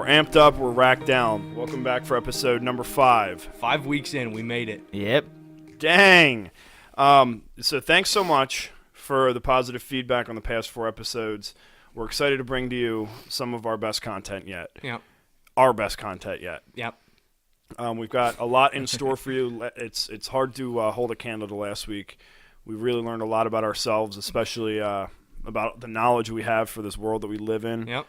We're amped up. We're racked down. Welcome back for episode number 5. 5 weeks in, we made it. Yep. Dang. So thanks so much for the positive feedback on the past 4 episodes. We're excited to bring to you some of our best content yet. Yep. Our best content yet. Yep. We've got a lot in store for you. It's hard to hold a candle to last week. We really learned a lot about ourselves, especially about the knowledge we have for this world that we live in. Yep.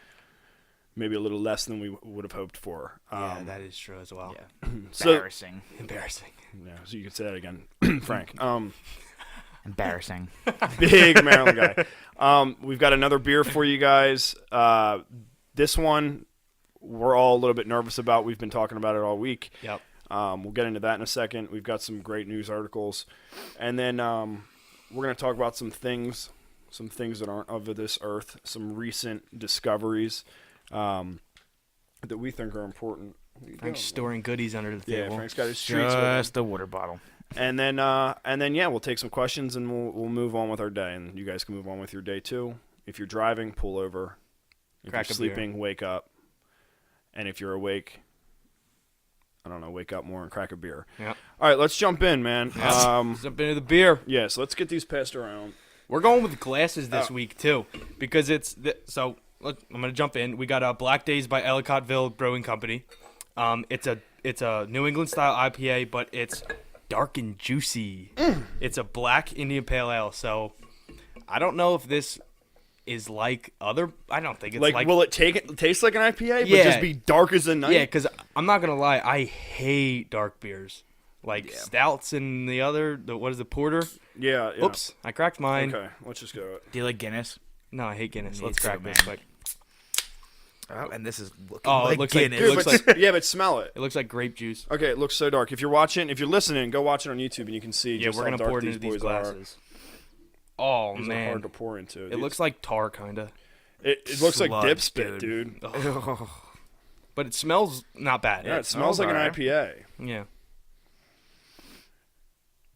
Maybe a little less than we would have hoped for. Yeah, that is true as well. Yeah. So- Embarrassing. Embarrassing. Yeah, so you can say that again, Frank. Embarrassing. Big Maryland guy. We've got another beer for you guys. This one, we're all a little bit nervous about. We've been talking about it all week. Yep. We'll get into that in a second. We've got some great news articles. And then we're going to talk about some things that aren't of this earth, some recent discoveries that we think are important. Frank's storing goodies under the Yeah, table. Frank's got his treats with him. Just a water bottle. And then yeah, we'll take some questions and we'll move on with our day. And you guys can move on with your day too. If you're driving, pull over. If Crack you're a beer. sleeping, wake up. And if you're awake, I don't know, wake up more and crack a beer. Yep. All right, let's jump in, man. Let's jump into the beer. Yeah, so let's get these passed around. We're going with glasses this Oh. week too, because I'm gonna jump in. We got Black Days by Ellicottville Brewing Company. It's a New England style IPA, but it's dark and juicy. It's a black Indian Pale Ale. So I don't know if this is like other. I don't think it's like. Will it taste like an IPA, but Yeah. just be dark as the night? Yeah, because I'm not gonna lie, I hate dark beers, like stouts and what is the porter? Yeah. Oops, I cracked mine. Okay, let's just go. Do you like Guinness? No, I hate Guinness. Me Let's too, crack this man. quick. Oh, and this is looking Oh, it like looks like- Guinness. it Dude, looks but, yeah, but smell it. It looks like grape juice. Okay, it looks so dark. If you're listening, go watch it on YouTube and you can see Yeah, just we're how gonna dark pour it these into these boys are. glasses. Oh These are man, hard to pour into. it looks like tar, kinda. It looks like Sludge, dip spit, dude. But it smells not bad. Yeah, it smells like an alright. IPA. Yeah.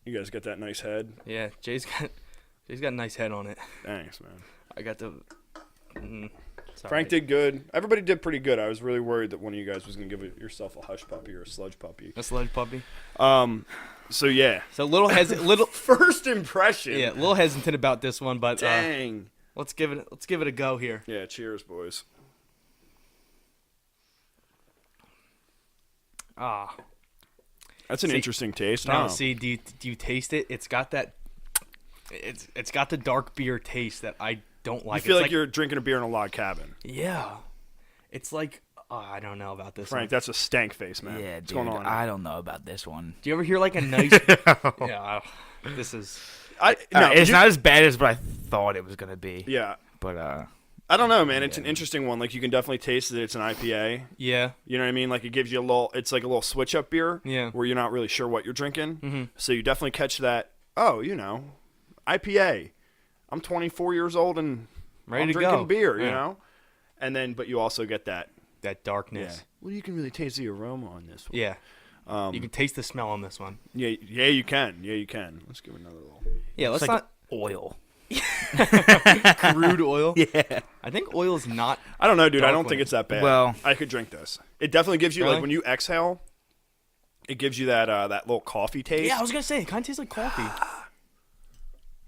You guys got that nice head? Yeah. Jay's got a nice head on it. Thanks, man. I got the. Sorry. Frank did good. Everybody did pretty good. I was really worried that one of you guys was going to give yourself a hush puppy or a sludge puppy. a sludge puppy. So yeah. So little First impression. Yeah, a little hesitant about this one, but Dang. let's give it a go here. Yeah. Cheers, boys. Ah. That's an See- interesting taste. Now, huh? see, do you taste it? It's got that. It's got the dark beer taste that I don't You like. feel It's like you're drinking a beer in a log cabin. Yeah. It's like I don't know about this. Frank, one. that's a stank face, man. Yeah, What's dude. going on? I don't know about this one. Do you ever hear like a nice? Yeah. This is. It's not as bad as what I thought it was gonna be. Yeah. But I don't know, man. It's an interesting one. Like, you can definitely taste that it's an IPA. Yeah. You know what I mean? Like, it gives you it's like a little switch up beer. Yeah. Where you're not really sure what you're drinking. Mm-hmm. So you definitely catch that, IPA. I'm 24 years old and Ready I'm to drinking go. beer, you Yeah. know? And then, but you also get that. That darkness. Well, you can really taste the aroma on this one. Yeah. You can taste the smell on this one. Yeah, you can. Yeah, you can. Let's give it another little. Yeah, let's it's like not oil. crude oil. Yeah. I think oil is not. I don't know, dude. I Dark don't one. think it's that bad. Well- I could drink this. It definitely gives you, Really? like, when you exhale, it gives you that little coffee taste. Yeah, I was gonna say it kind of tastes like coffee.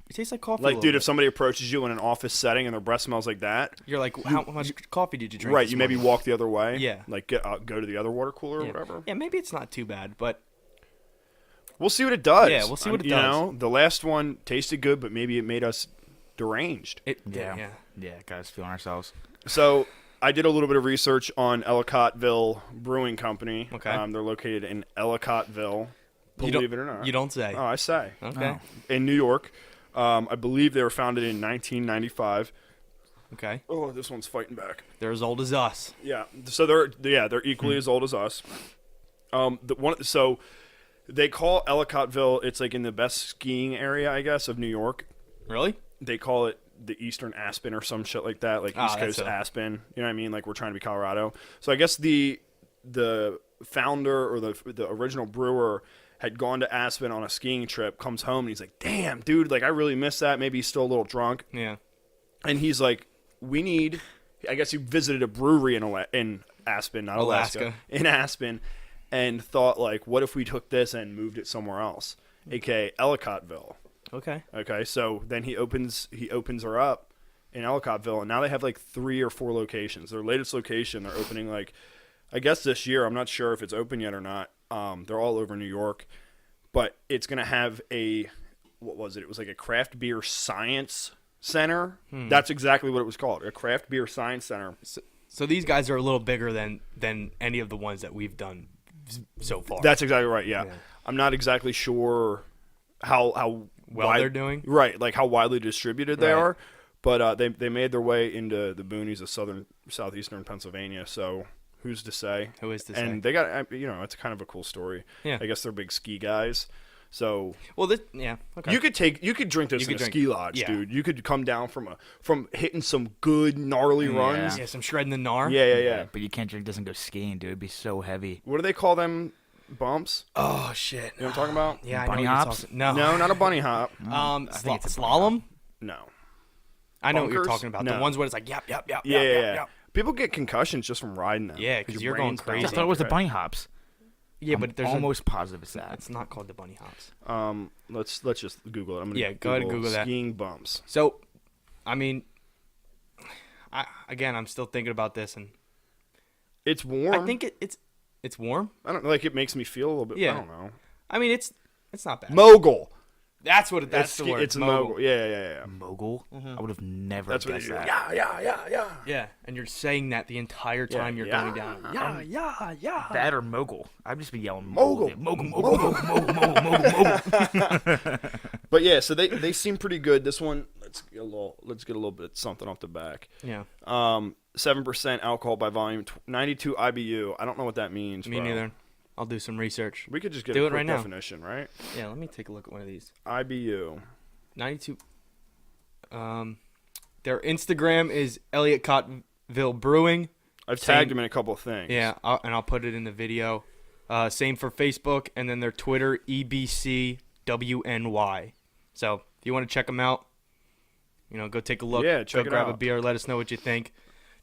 It tastes like coffee. a Like, little dude, bit. if somebody approaches you in an office setting and their breath smells like that, You're like, how much coffee did you drink? right, this you maybe morning? walk the other way. Yeah. Like, go to the other water cooler or Yeah. whatever. Yeah, maybe it's not too bad, but We'll see what it does. Yeah, we'll see what it You does. know, the last one tasted good, but maybe it made us deranged. Yeah. Got us feeling ourselves. So I did a little bit of research on Ellicottville Brewing Company. Okay. They're located in Ellicottville, believe it or not. You don't say. Oh, I say. Okay. In New York. I believe they were founded in 1995. Okay. Oh, this one's fighting back. They're as old as us. Yeah. So they're equally as old as us. So they call Ellicottville, it's like in the best skiing area, I guess, of New York. Really? They call it the Eastern Aspen or some shit like that, like Oh, East that's Coast a- Aspen. You know what I mean? Like, we're trying to be Colorado. So I guess the founder or the original brewer had gone to Aspen on a skiing trip, comes home, and he's like, damn, dude, like, I really miss that. Maybe he's still a little drunk. Yeah. And he's like, we need I guess he visited a brewery in Aspen, not Alaska, in Aspen, and thought like, what if we took this and moved it somewhere else, aka Ellicottville. Okay. Okay, so then he opens her up in Ellicottville, and now they have like 3 or 4 locations. Their latest location, they're opening like, I guess this year. I'm not sure if it's open yet or not. They're all over New York, but it's gonna have what was it? It was like a craft beer science center. That's exactly what it was called, a craft beer science center. So these guys are a little bigger than any of the ones that we've done so far. That's exactly right. Yeah. I'm not exactly sure how well they're doing. Right, like how widely distributed they are, but they made their way into the boonies of southeastern Pennsylvania. So who's to say? Who is to say? And they got it's kind of a cool story. Yeah. I guess they're big ski guys. So okay. you could drink this in a ski lodge, dude. You could come down from hitting some good gnarly runs. Yeah, some shredding the gnar. Yeah. But you can't drink this and go skiing, dude. It'd be so heavy. What do they call them bumps? Oh shit. You know what I'm talking about? Yeah, bunny I know hops? what you're talking. No, not a bunny hop. I think it's a slalom. No. I know what you're Bunkers? talking about. No. The ones where it's like yap. Yeah. People get concussions just from riding them. Yeah, because you're going I crazy. thought it was the bunny hops. Yeah, I'm but there's almost positive it's that. It's not called the bunny hops. Let's just Google it. I'm gonna Go ahead and Google that. Skiing bumps. So, I mean, I'm still thinking about this, and It's warm. I think it's warm. I don't like. It makes me feel a little bit. Yeah. I don't know. I mean, it's not bad. Mogul. That's what. That's the word. It's mogul. Yeah. Mogul? I would have never That's what they guessed do. that. Yeah. Yeah, and you're saying that the entire time you're going down. Yeah. That or mogul. I'd just be yelling Mogul. Mogul. But yeah, so they seem pretty good. This one, let's get a little bit something off the back. Yeah. 7% alcohol by volume, 92 IBU. I don't know what that means. Me neither. I'll do some research. We could just get Do a it quick right now. definition, right? Yeah, let me take a look at one of these. IBU. 92. Their Instagram is Elliott Cottville Brewing. I've tagged them in a couple of things. Yeah, and I'll put it in the video. Same for Facebook, and then their Twitter, EBCWNY. So if you want to check them out, go take a look. Yeah, check go it grab a out. beer. Let us know what you think.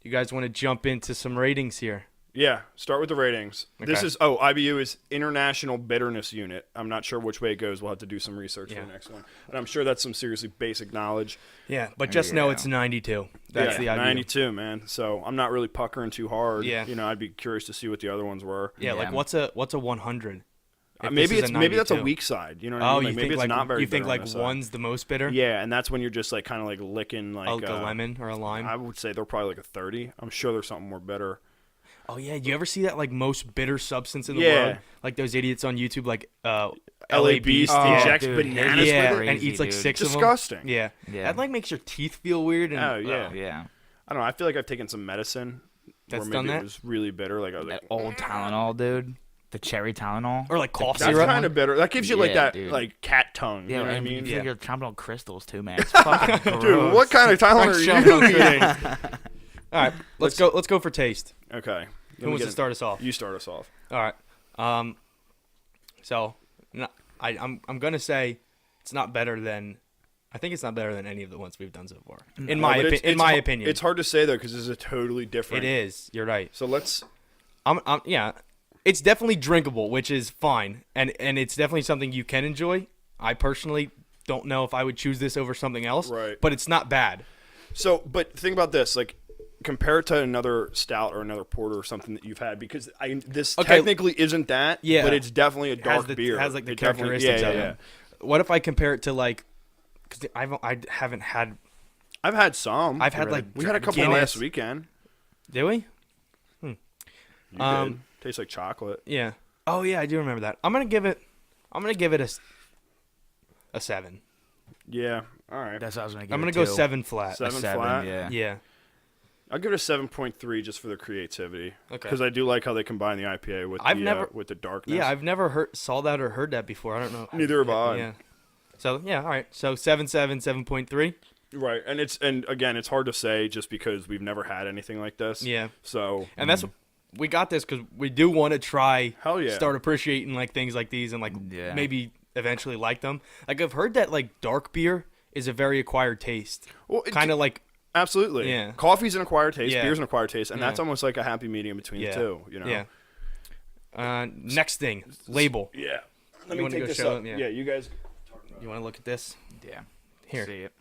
You guys want to jump into some ratings here? Yeah, start with the ratings. Okay. This is IBU is International Bitterness Unit. I'm not sure which way it goes. We'll have to do some research for the next one. And I'm sure that's some seriously basic knowledge. Yeah, but just know it's 92. That's the IBU. 92, man. So I'm not really puckering too hard. Yeah. I'd be curious to see what the other ones were. Yeah, like what's a 100? Maybe that's a weak side. You know what I mean? You Maybe think it's not very you think bitter on like this side. one's the most bitter? Yeah, and that's when you're just like kind of like licking like a lemon or a lime. I would say they're probably like a 30. I'm sure there's something more bitter. Oh yeah, do you ever see that like most bitter substance in the Yeah. world? Like those idiots on YouTube, like LA Beast, injects dude, bananas yeah, with it. and eats like dude. 6 of them. Disgusting. Yeah, Yeah. that like makes your teeth feel weird. And, Oh yeah. Yeah. I don't know. I feel like I've taken some medicine That's where done maybe that? it was really bitter. Like I was That like, old Tylenol, dude. The cherry Tylenol. or like cough that's syrup. kind of bitter. That gives you like Yeah, that dude. like cat tongue. Yeah, You know what I and mean? you feel Yeah. like you're chomping on crystals too, man. It's fucking gross. Dude, what kind of Tylenol are Shoving on you eating? All right, let's go. Let's go for taste. Okay. Who wants to start us off? You start us off. All right. So, I'm gonna say it's not better than. I think it's not better than any of the ones we've done so far. In my opinion, It's hard to say though because this is a totally different. it is. You're right. So let's. Yeah, it's definitely drinkable, which is fine, and it's definitely something you can enjoy. I personally don't know if I would choose this over something else, Right. but it's not bad. So, but think about this, like. Compare it to another stout or another porter or something that you've had because this technically isn't that, Yeah. but it's definitely a dark beer. It has like the It definitely- characteristics of yeah. it. What if I compare it to like? Because I haven't had. I've had some. I've had like we had a couple Guinness. last weekend. Did we? You did. Tastes like chocolate. Yeah. Oh yeah, I do remember that. I'm gonna give it a 7. Yeah. All right. That's what I was gonna give. I'm gonna it go too. 7 flat. Seven A 7, flat? yeah. Yeah. I'll give it a 7.3 just for the creativity. Okay. Because I do like how they combine the IPA with with the darkness. Yeah, I've never saw that or heard that before. I don't know. Neither have I. Yeah. So yeah, all right. So 7.3. Right, and again, it's hard to say just because we've never had anything like this. Yeah. So And that's we got this because we do want to try. Hell yeah. Start appreciating like things like these and like Yeah. maybe eventually like them. Like I've heard that like dark beer is a very acquired taste. well, Kind of like Absolutely. Yeah. Coffee's an acquired taste. Yeah. Beer's an acquired taste, and Yeah. that's almost like a happy medium between Yeah. the two. You know. Yeah. Next thing, label. Yeah. Let You me wanna take go this show up. them? Yeah. Yeah. You guys. You want to look at this? Yeah. Here. See it.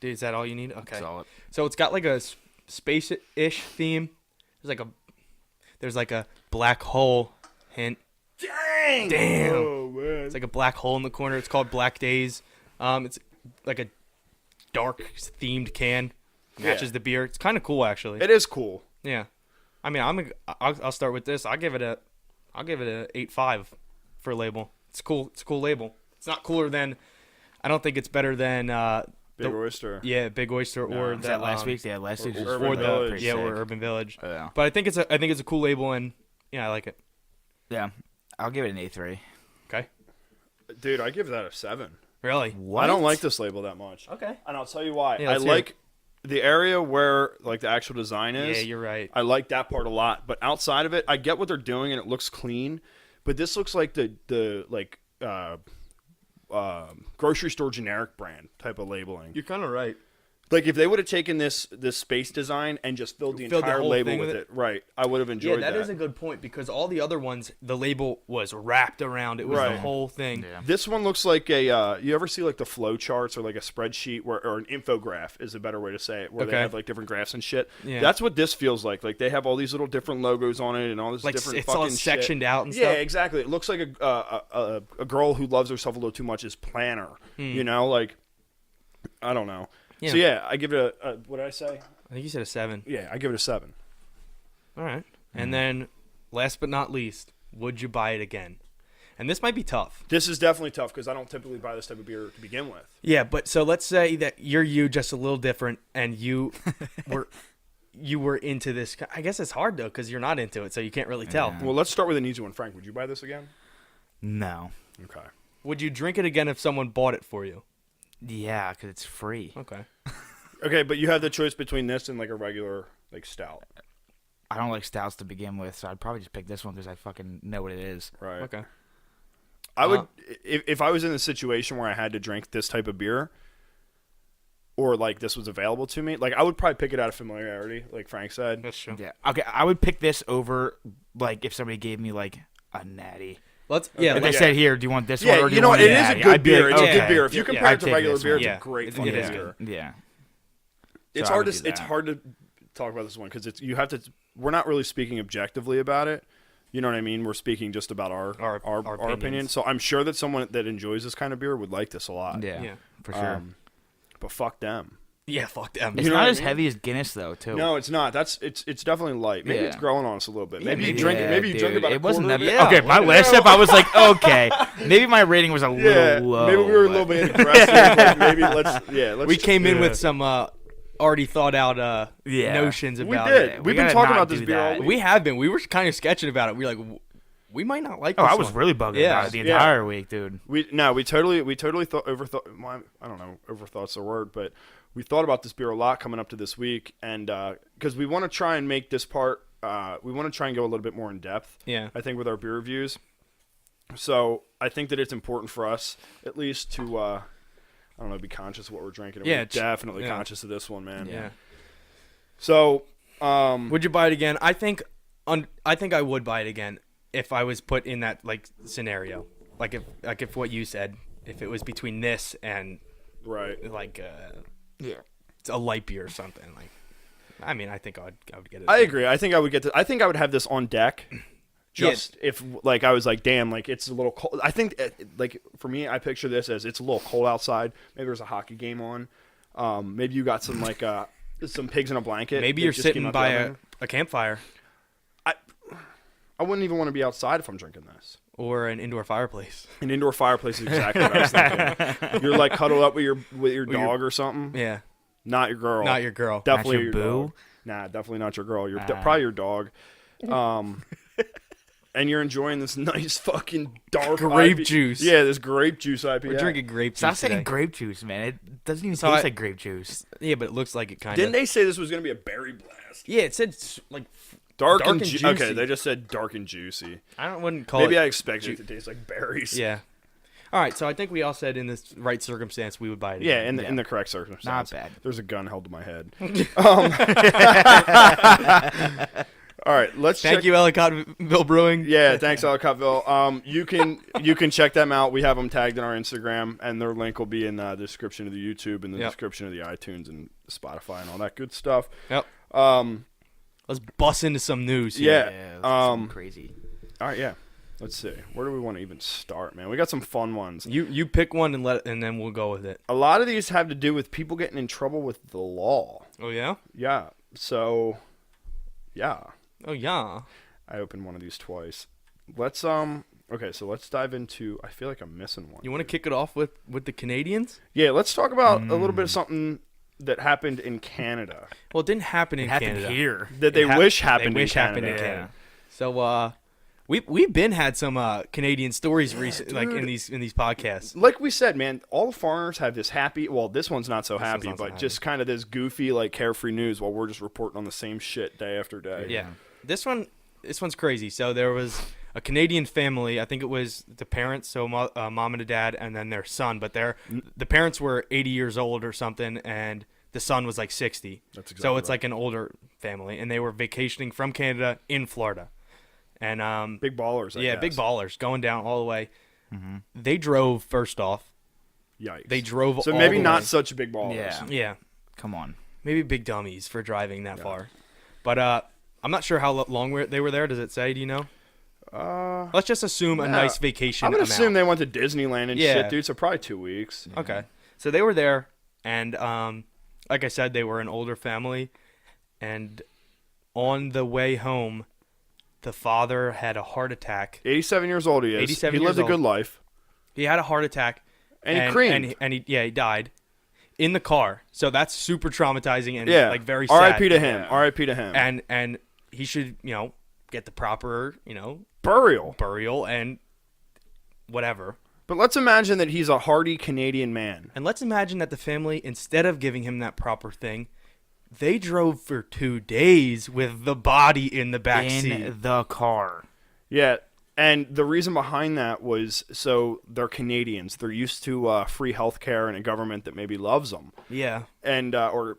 Dude, is that all you need? Okay. Solid. So it's got like a space-ish theme. There's like a black hole hint. Damn. Oh man. It's like a black hole in the corner. It's called Black Days. It's like a dark themed can. Matches the beer. It's kind of cool actually. It is cool. Yeah. I mean, I'll start with this. I'll give it a 8.5 for label. It's cool. It's a cool label. It's not cooler than. I don't think it's better than. Big Oyster. Yeah, Big Oyster No. or Is Is that last week's? Yeah, last week's was Urban or Village. the pretty or sick. Urban Village. Yeah. But I think it's a cool label and yeah, I like it. Yeah. I'll give it an 8.3. Okay. Dude, I give that a 7. Really? What? I don't like this label that much. Okay. And I'll tell you why. Yeah, I let's hear like the area where like the actual design Yeah, is. you're right. I like that part a lot, but outside of it, I get what they're doing and it looks clean. But this looks like the grocery store generic brand type of labeling. You're kind of right. Like if they would have taken this space design and just filled the Filled the entire whole label thing with with it, right? I would have enjoyed Yeah, that is a good point because all the other ones, the label was wrapped around. It was the Right. whole thing. Yeah. This one looks like a. You ever see like the flow charts or like a spreadsheet or an infograph is a better way to say it, where they Okay. have like different graphs and shit. Yeah. That's what this feels like. Like they have all these little different logos on it and all this Like different it's fucking all shit. sectioned out and Yeah, stuff. exactly. It looks like a girl who loves herself a little too much is planner. You know, like I don't know. Yeah. So yeah, I give it a what did I say? I think you said a 7. Yeah, I give it a 7. All right. And then, last but not least, would you buy it again? And this might be tough. This is definitely tough because I don't typically buy this type of beer to begin with. Yeah, but so let's say that you're you just a little different, and you were into this. I guess it's hard though because you're not into it, so you can't really tell. Yeah. Well, let's start with an easy one. Frank, would you buy this again? No. Okay. Would you drink it again if someone bought it for you? Yeah, because it's free. Okay. Okay, but you have the choice between this and like a regular like stout, I don't like stouts to begin with, so I'd probably just pick this one because I fucking know what it is. right? Okay. I would if I was in a situation where I had to drink this type of beer, or like this was available to me, like I would probably pick it out of familiarity, like Frank said. That's true. Yeah. Okay, I would pick this over like if somebody gave me like a natty. Let's If they like, said, "Here, do you want this Yeah, one?" Or do you know want what? a It is a natty?" good I'd be beer. like, It's a okay. good beer. If you Yeah, compare yeah. it I'd to take regular this beer, one. it's Yeah. a great It fucking is beer. Yeah. It's So I hard would to do it's that. hard to talk about this one because it's you have to. We're not really speaking objectively about it. You know what I mean? We're speaking just about our opinion. opinions. So I'm sure that someone that enjoys this kind of beer would like this a lot. Yeah. Yeah. For sure. But fuck them. yeah, fuck them. It's you know not what I as mean? heavy as Guinness though, too. No, it's not. It's definitely light. Maybe Yeah. it's growing on us a little bit. Yeah, Maybe you maybe. drink. Yeah, Maybe you drink dude, about a it wasn't quarter that of bad. it. Okay, my last sip, I was like, okay, maybe my rating was a little low. Maybe we were a little but- bit aggressive. Like maybe let's. We came in with some already thought out Yeah. notions We about did. it. We've been gotta talking not about this do beer all that. week. We have been. We were kind of sketching about it. We were like, we might not like Oh, this I was one. really bugging Yeah. about it the Yeah. entire week, dude. We totally overthought. Well, I don't know, overthought's the word, but we thought about this beer a lot coming up to this week, and because we want to try and make this part, we want to try and go a little bit more in depth. Yeah. I think with our beer reviews. So I think that it's important for us at least to, I don't know, be conscious of what we're drinking. And Yeah, we're it's- definitely yeah. conscious of this one, man. Yeah. So, Would you buy it again? I think I would buy it again if I was put in that like scenario. Like if what you said, if it was between this and right. like Yeah. a light beer or something. Like, I mean, I think I would get it. I agree. I think I would get. I think I would have this on deck. Just if like I was like, damn, like it's a little cold. I think like for me, I picture this as it's a little cold outside. Maybe there's a hockey game on. Maybe you got some like some pigs in a blanket. Maybe that you're just came sitting out by the oven. a campfire I wouldn't even want to be outside if I'm drinking this. or an indoor fireplace. An indoor fireplace is exactly what I was thinking. You're like cuddled up with your dog or something. Yeah. Not your girl. Not your girl. Definitely Not your boo? dog. Nah, definitely not your girl. You're Ah. probably your dog. And you're enjoying this nice fucking dark Grape IPA. juice. Yeah, this grape juice IPA. We're drinking grape juice Stop saying today. grape juice, man. It doesn't even So taste I- like grape juice. Yeah, but it looks like it kind of. Didn't they say this was going to be a berry blast? Yeah, it said like Dark, Dark and and Okay, juicy. they just said dark and juicy. I wouldn't call Maybe it. I expected it to taste like berries. Yeah. All right, so I think we all said in this right circumstance we would buy it. Yeah, again. in the correct circumstance. Not bad. There's a gun held to my head. All right, let's Thank check. you, Ellicottville Brewing. Yeah, thanks, Ellicottville. You can check them out. We have them tagged in our Instagram, and their link will be in the description of the YouTube and the description of the iTunes and Spotify and all that good stuff. Yep. Um, Let's bust into some news. Yeah. that's something crazy. all right, yeah. Let's see. Where do we want to even start, man? We got some fun ones. You pick one and then we'll go with it. A lot of these have to do with people getting in trouble with the law. Oh yeah. Yeah. So, yeah. Oh yeah. I opened one of these twice. Let's okay, so let's dive into I feel like I'm missing one. You want to kick it off with the Canadians? Yeah, let's talk about a little bit of something that happened in Canada. Well, it didn't happen in Canada. Here. That they wish happened They wish in happened Canada. in Canada. So we've been had some Canadian stories recently, like in dude. these podcasts. Like we said, man, all the foreigners have this happy, well, this one's not so happy, not so but happy. just kind of this goofy, like, carefree news while we're just reporting on the same shit day after day. Yeah. This one's crazy. So there was a Canadian family. I think it was the parents, so mom and a dad, and then their son. But the parents were 80 years old or something, and the son was like 60. That's exactly so it's right. like an older family, and they were vacationing from Canada in Florida. And Big ballers, I yeah, guess. big ballers going down all the way. They drove first off. Yikes. They drove So all maybe the not way. such big ballers. Yeah. Yeah, Come on. maybe big dummies for driving that far. But I'm not sure how long they were there. Does it say? Do you know? Let's just assume a nice vacation I would amount. assume they went to Disneyland and Yeah. shit, dude, so probably 2 weeks. Okay. So they were there, and like I said, they were an older family, and on the way home, the father had a heart attack. 87 years old he is. 87 he lived years a good old. life. He had a heart attack, And he creamed. he died in the car. So that's super traumatizing and Yeah. like very sad. R.I.P. to him. R.I.P. to him. And he should get the proper Burial. burial and whatever. But let's imagine that he's a hardy Canadian man. And let's imagine that the family, instead of giving him that proper thing, they drove for 2 days with the body in the back seat. In the car. Yeah, and the reason behind that was so they're Canadians. They're used to free health care and a government that maybe loves them. Yeah. And, or,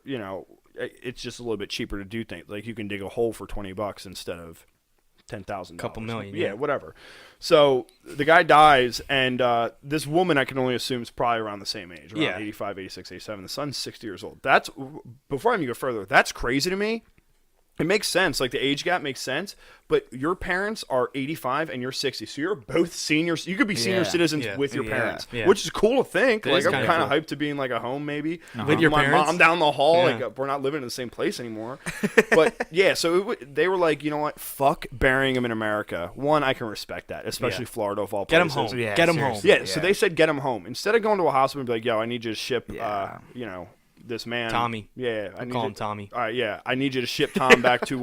it's just a little bit cheaper to do things. Like you can dig a hole for $20 instead of $10,000. Couple million, Yeah, yeah. whatever. So the guy dies, and this woman I can only assume is probably around the same age, around Yeah. 85, 86, 87. The son's 60 years old. That's before I even go further. That's crazy to me. It makes sense. Like the age gap makes sense. But your parents are 85 and you're 60, so you're both seniors. You could be senior Yeah. citizens Yeah. with your Yeah. parents, Yeah. which is cool to think. It Like is I'm kinda kind of cool. hyped to be in like a home maybe With your my parents? mom down the hall. Yeah. Like we're not living in the same place anymore. But yeah, so they were like, you know what? Fuck burying him in America. One, I can respect that, especially Yeah. Florida of all Get him places. home. Yeah, Get him seriously. home. Yeah, so they said get him home instead of going to a hospital and be like, yo, I need you to ship, Yeah. this man, Tommy. Yeah, I call him Tommy. All right, yeah, I need you to ship Tom back to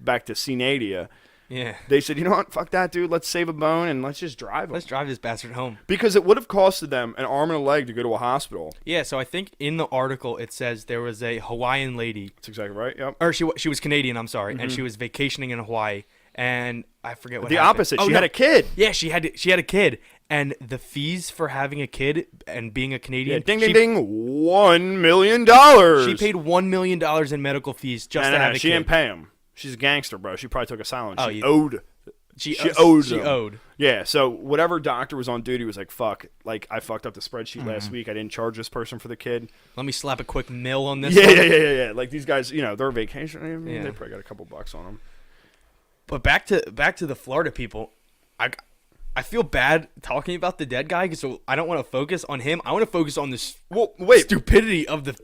Cnadia. Yeah. They said, you know what? Fuck that, dude. Let's save a bone and let's just drive him. Let's drive this bastard home. Because it would have costed them an arm and a leg to go to a hospital. Yeah, so I think in the article it says there was a Hawaiian lady, That's exactly right. Yep. or she was Canadian, I'm sorry, and she was vacationing in Hawaii, and I forget what The happened. opposite. Oh, She no. had a kid. Yeah, she had a kid, and the fees for having a kid and being a Yeah, Canadian, ding, she, ding, ding. $1 million. she paid $1 million in medical fees just to have a She kid. didn't pay him. She's a gangster, bro. She probably took a silence. Oh, She you- owed. She She owed She them. owed. Yeah, so whatever doctor was on duty was like, fuck, like I fucked up the spreadsheet last week. I didn't charge this person for the kid. Let me slap a quick mill on this. Yeah, one. yeah. Like these guys, they're vacation. I mean, Yeah. They probably got a couple bucks on them. But back to the Florida people, I feel bad talking about the dead guy, so I don't want to focus on him. I want to focus on this Well, wait. stupidity of the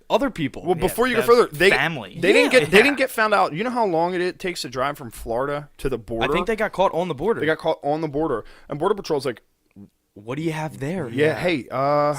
other people. Well, before you go the further, they family. didn't Yeah. get found out. You know how long it takes to drive from Florida to the I border? think they got caught on the border. They got caught on the border, and Border Patrol's like, What do you have there? yeah, hey,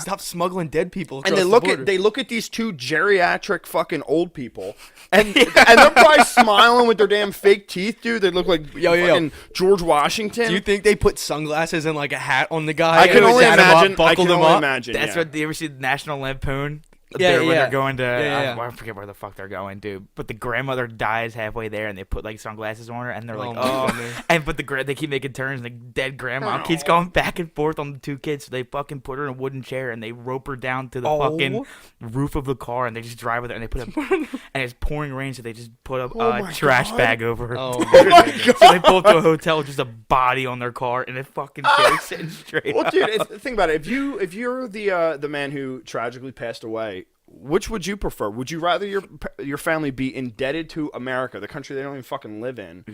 Stop smuggling dead people across and they the look border. at these two geriatric fucking old people, and and they're probably smiling with their damn fake teeth, dude. They look like Yo. fucking George Washington. Do you think they put sunglasses and like a hat on the guy? I can and only sat him up, imagine. I buckled can him only up? imagine. That's yeah. what you ever see the National Lampoon They're going to. Yeah. I forget where the fuck they're going, dude. But the grandmother dies halfway there, and they put like sunglasses on her, and they're like, my oh. goodness. And but they keep making turns, and the dead grandma keeps going back and forth on the two kids. So they fucking put her in a wooden chair, and they rope her down to the fucking roof of the car, and they just drive with her, and they put and it's pouring rain, so they just put a trash bag over her. Oh my God. So they pull up to a hotel with just a body on their car, and it fucking chair sitting straight. Well, dude, think about it. If you're the man who tragically passed away, which would you prefer? Would you rather your family be indebted to America, the country they don't even fucking live in,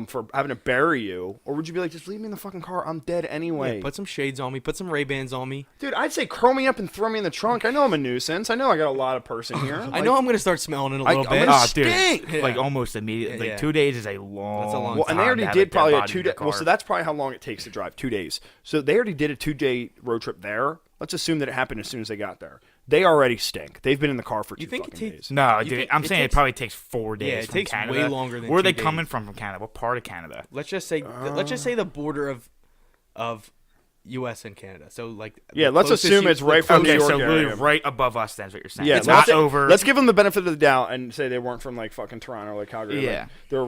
for having to bury you, or would you be like, just leave me in the fucking car, I'm dead anyway? Yeah, put some shades on me, put some Ray-Bans on me. Dude, I'd say curl me up and throw me in the trunk. I know I'm a nuisance. I know I got a lot of person here. I know I'm gonna start smelling in a little bit. I'm gonna stink. Dude, like almost immediately. Like 2 days is a long. That's a long Well, and they time already to have did probably a dead 2 body day. in the Well, car. so that's probably how long it takes to drive. 2 days. So they already did a 2-day road trip there. Let's assume that it happened as soon as they got there. They already stink. They've been in the car for 2 think it fucking takes- days. No, You dude, think- I'm it saying takes- it probably takes 4 days. Yeah, it from takes Canada. way longer than Where are 2 they days. coming from Canada? What part of Canada? Let's just say the border of U.S. and Canada. So like Yeah, let's closest assume you- it's right the from New Okay, York so really area. right above us. That's what you're saying. Yeah, it's let's not say- over. Let's give them the benefit of the doubt and say they weren't from like fucking Toronto, like Calgary. Yeah. Like, they're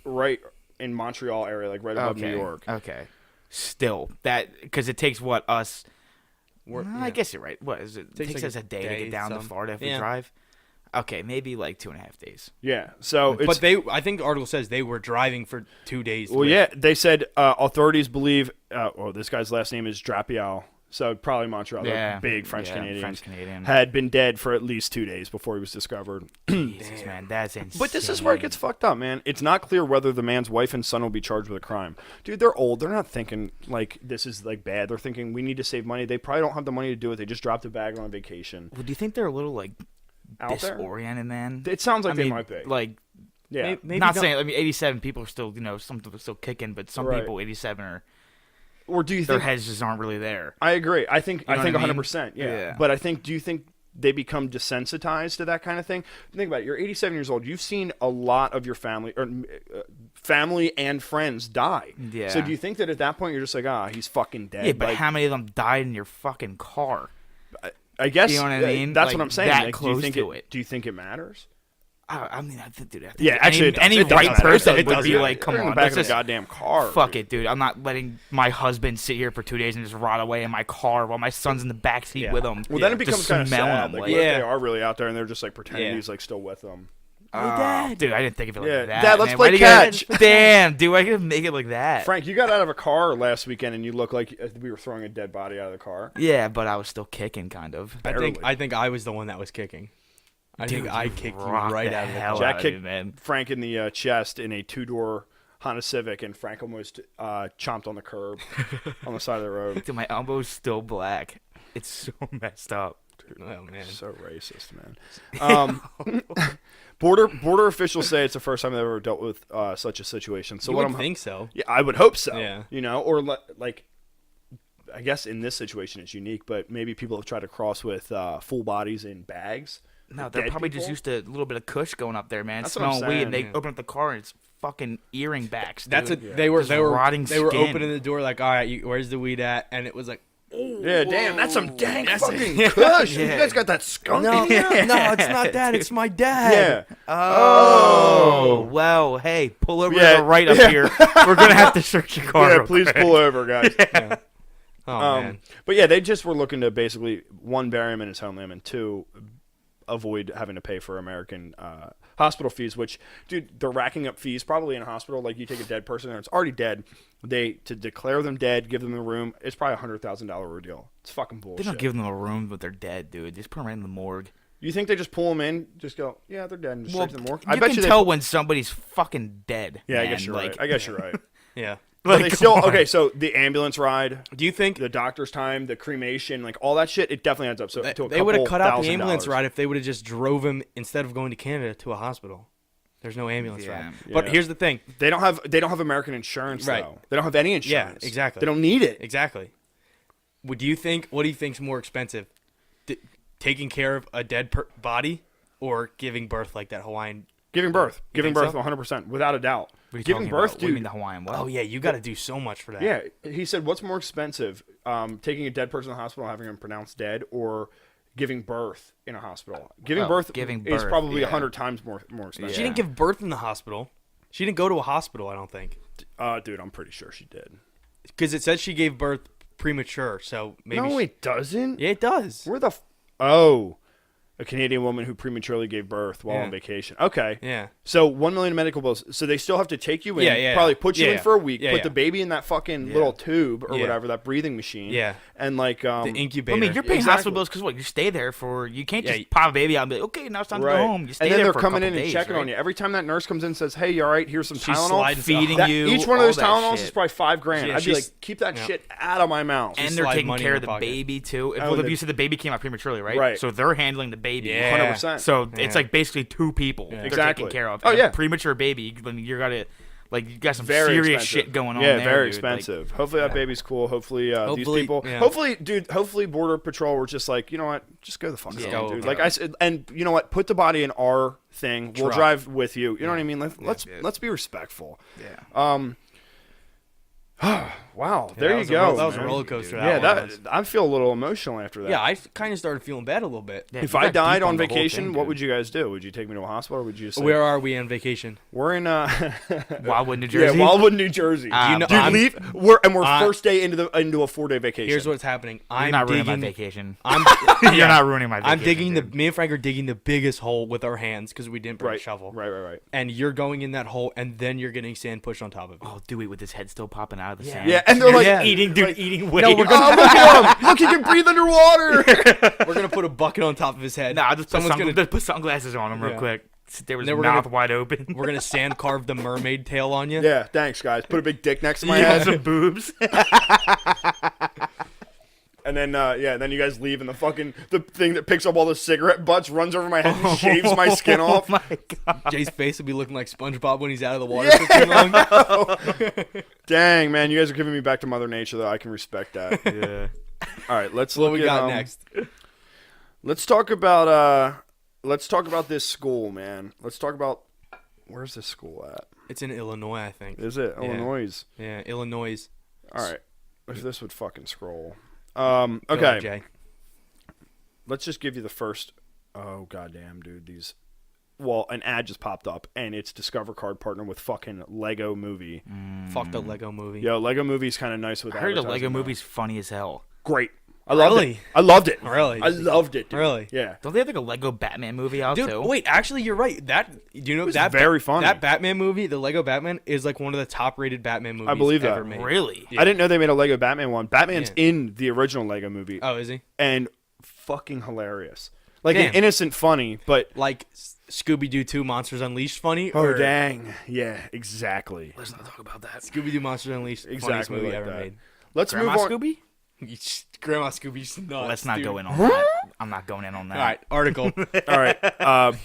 right in Montreal area, like right above New York. Okay. Still, that because it takes what us. We're- I yeah. guess you're right. What is it? It Takes takes like us a day to day, get down to some. Florida if we Yeah. drive. Okay, maybe like 2.5 days. Yeah. So it's But I think the article says they were driving for 2 days. well, yeah. They said authorities believe. This guy's last name is Drapial. So probably Montreal. They're Yeah, big French Canadians. French Canadian. Had been dead for at least 2 days before he was discovered. Jesus, man, that's insane. But this is where it gets fucked up, man. It's not clear whether the man's wife and son will be charged with a crime. Dude, they're old. They're not thinking like this is like bad. They're thinking we need to save money. They probably don't have the money to do it. They just dropped a bag on vacation. Well, do you think they're a little like Out there? disoriented, man? It sounds like I they mean, might be. Like, Yeah. Maybe not don't- saying. I mean, 87 people are still, some people are still kicking, but some Right. people, 87 are Or do you their think heads just aren't really there. I agree. I think know what I mean? 100%. Yeah. Yeah. But do you think they become desensitized to that kind of thing? Think about it. You're 87 years old. You've seen a lot of your family or family and friends die. Yeah. So do you think that at that point you're just like, he's fucking dead? Yeah, but Like, how many of them died in your fucking car? I guess You know what I mean? That's Like, what I'm saying. that Like, close to it. Do you think it matters? I mean, dude, I think Yeah, actually, it does. any It does right matter. person It would does be matter. like, "Come They're in on, the back let's of the just goddamn car. fuck dude. it, dude. I'm not letting my husband sit here for 2 days and just rot away in my car while my son's in the back seat Yeah. with him." Well, then it Just becomes kind of smelling sad. them, Like, like- what if Yeah. they are really out there and they're just like pretending Yeah. he's like still with them. Dude, I didn't think of it like Yeah. that. Dad, let's man. play Why do you gotta- catch. Damn, dude, I could make it like that. Frank, you got out of a car last weekend and you look like we were throwing a dead body out of the car. Yeah, but I was still kicking, kind of. I think I was the one that was kicking. I Dude, think I you kicked you rocked right the out of the hell car. out Jack of me, kicked man. Frank in the chest in a 2-door Honda Civic, and Frank almost chomped on the curb on the side of the road. Dude, my elbow's still black. It's so messed up. Oh man. So racist, man. Border officials say it's the first time they've ever dealt with such a situation. So You what would I'm think so. Yeah, I would hope so. Yeah. You know, or like, I guess in this situation it's unique, but maybe people have tried to cross with full bodies in bags. No, with they're dead probably people. just used to a little bit of kush going up there, man. That's what I'm Smelling weed, and they saying. open up the car and it's fucking earring backs. That's dude. what they were. Just They were rotting They were skin. opening the door like, all right, where's the weed at? And it was like, Yeah, damn, that's some dank That's fucking kush. You Yeah. guys got that skunk no, in here? no, it's not that. It's my dad. Yeah. Oh, well, hey, pull over Yeah. to the right up here. We're gonna have to search your car. Yeah, real please quick. pull over, guys. Oh man. But yeah, they just were looking to basically, one, bury him in his homeland, and two, avoid having to pay for American hospital fees, which, dude, they're racking up fees probably in a hospital. Like, you take a dead person and it's already dead. To declare them dead, give them a room, it's probably $100,000 ordeal. It's fucking bullshit. They don't give them a room, but they're dead, dude. Just put them right in the morgue. You think they just pull them in, just go, yeah, they're dead, and just Well, straight to the morgue? you can tell when somebody's fucking dead. Yeah, I man. guess you're like, right. I guess you're right. Yeah. But Like, they still, come on. okay, so the ambulance ride, Do you think the doctor's time, the cremation, like all that shit, it definitely adds up. So to a they would have couple cut out the ambulance $1,000. ride if they would have just drove him instead of going to Canada to a hospital? There's no ambulance Yeah. ride. But Yeah. here's the thing. They don't have American insurance, Right. though. They don't have any insurance. exactly. They don't need it. Exactly. What do you think's more expensive? Taking care of a dead body or giving birth like that Hawaiian? Giving birth. You Giving think birth so? 100%, without a doubt. What are you Giving talking birth, about? What do you dude. mean the Hawaiian what? Oh yeah, you got to do so much for that. Yeah, he said, what's more expensive, taking a dead person to the hospital and having him pronounced dead, or giving birth in a hospital. Giving birth is probably 100 times more expensive. She didn't give birth in the hospital. She didn't go to a hospital, I don't think. Dude, I'm pretty sure she did. Because it says she gave birth premature, so maybe. No, it doesn't. Yeah, it does. Where the? A Canadian woman who prematurely gave birth while on vacation. Okay. Yeah. So $1 million medical bills. So they still have to take you in, probably put you in for a week, put the baby in that fucking little tube or whatever, that breathing machine. Yeah. And like the incubator. I mean, you're paying hospital bills because what? You stay there for. You can't just pop a baby out and be like, okay, now it's time to go home. You stay and then there they're for coming a in and days, checking on you. Every time that nurse comes in and says, "Hey, you all right? Here's some Tylenol." Feeding you. Each one of those all Tylenols that is probably $5,000. Yeah, I'd be like, keep that shit out of my mouth. And they're taking care of the baby too. If you said the baby came out prematurely, right? Right. So they're handling the baby. 100%. So it's like basically two people they're taking care of. Oh yeah, premature baby. When you got some very serious expensive shit going on. Yeah, there, very dude. expensive. Hopefully that baby's cool. Hopefully these people. Yeah. Hopefully Border Patrol were just like, you know what, just go the fuck home, dude. Like I said, and you know what, put the body in our thing. We'll drive with you. You know what I mean? Let's be respectful. Yeah. Wow, there you go. That was a roller coaster. I feel a little emotional after that. Yeah, I kind of started feeling bad a little bit. Yeah, if I died on vacation, what would you guys do? Would you take me to a hospital, or would you just say, where are we on vacation? We're in Wildwood, New Jersey. Yeah, Wildwood, New Jersey. Leave. We're first day into a 4-day vacation. Here's what's happening. You're not ruining my vacation. You're not ruining my vacation. I'm digging me and Frank are digging the biggest hole with our hands because we didn't bring a shovel. Right. And you're going in that hole, and then you're getting sand pushed on top of it. Oh, Dewey with his head still popping out of the sand. Yeah, and they're like eating waves. No, we're gonna look at him! Look, he can breathe underwater. We're gonna put a bucket on top of his head. Nah, I'll just put sunglasses on him real quick. There was mouth wide open. We're gonna sand carve the mermaid tail on you. Yeah, thanks guys. Put a big dick next to my head. Some boobs. And then then you guys leave, and the thing that picks up all the cigarette butts runs over my head and shaves my skin off. Oh my god! Jay's face would be looking like SpongeBob when he's out of the water for too long. Dang, man, you guys are giving me back to Mother Nature, though. I can respect that. Yeah. All right, let's what look we at, got next. Let's talk about this school, man. Let's talk about where's this school at? It's in Illinois, I think. Is it Illinois? Yeah, Illinois. All right, if this would fucking scroll. Go Okay. ahead, Jay. Let's just give you the first. Oh goddamn, dude! Well, an ad just popped up, and it's Discover Card partner with fucking Lego Movie. Fuck the Lego Movie. Yo, Lego Movie's kind of nice with. I heard the Lego Movie's funny as hell. Great. I loved it. I loved it. Really? I loved it. Dude. Really? Yeah. Don't they have like a Lego Batman movie out Dude, too? wait, actually, you're right. That very funny. That Batman movie, the Lego Batman, is like one of the top-rated Batman movies I believe ever that. made. Really? I didn't know they made a Lego Batman one. Batman's in the original Lego movie. Oh, is he? And fucking hilarious. Like Damn. an innocent funny, but like Scooby-Doo 2 Monsters Unleashed funny? oh or dang. Yeah, exactly. Let's not talk about that. Scooby-Doo Monsters Unleashed, funniest Exactly movie like ever that. made. Let's Grandma move on. Scooby? Grandma Scooby's nuts. Let's not dude. go in on that. I'm not going in on that. All right, article. All right.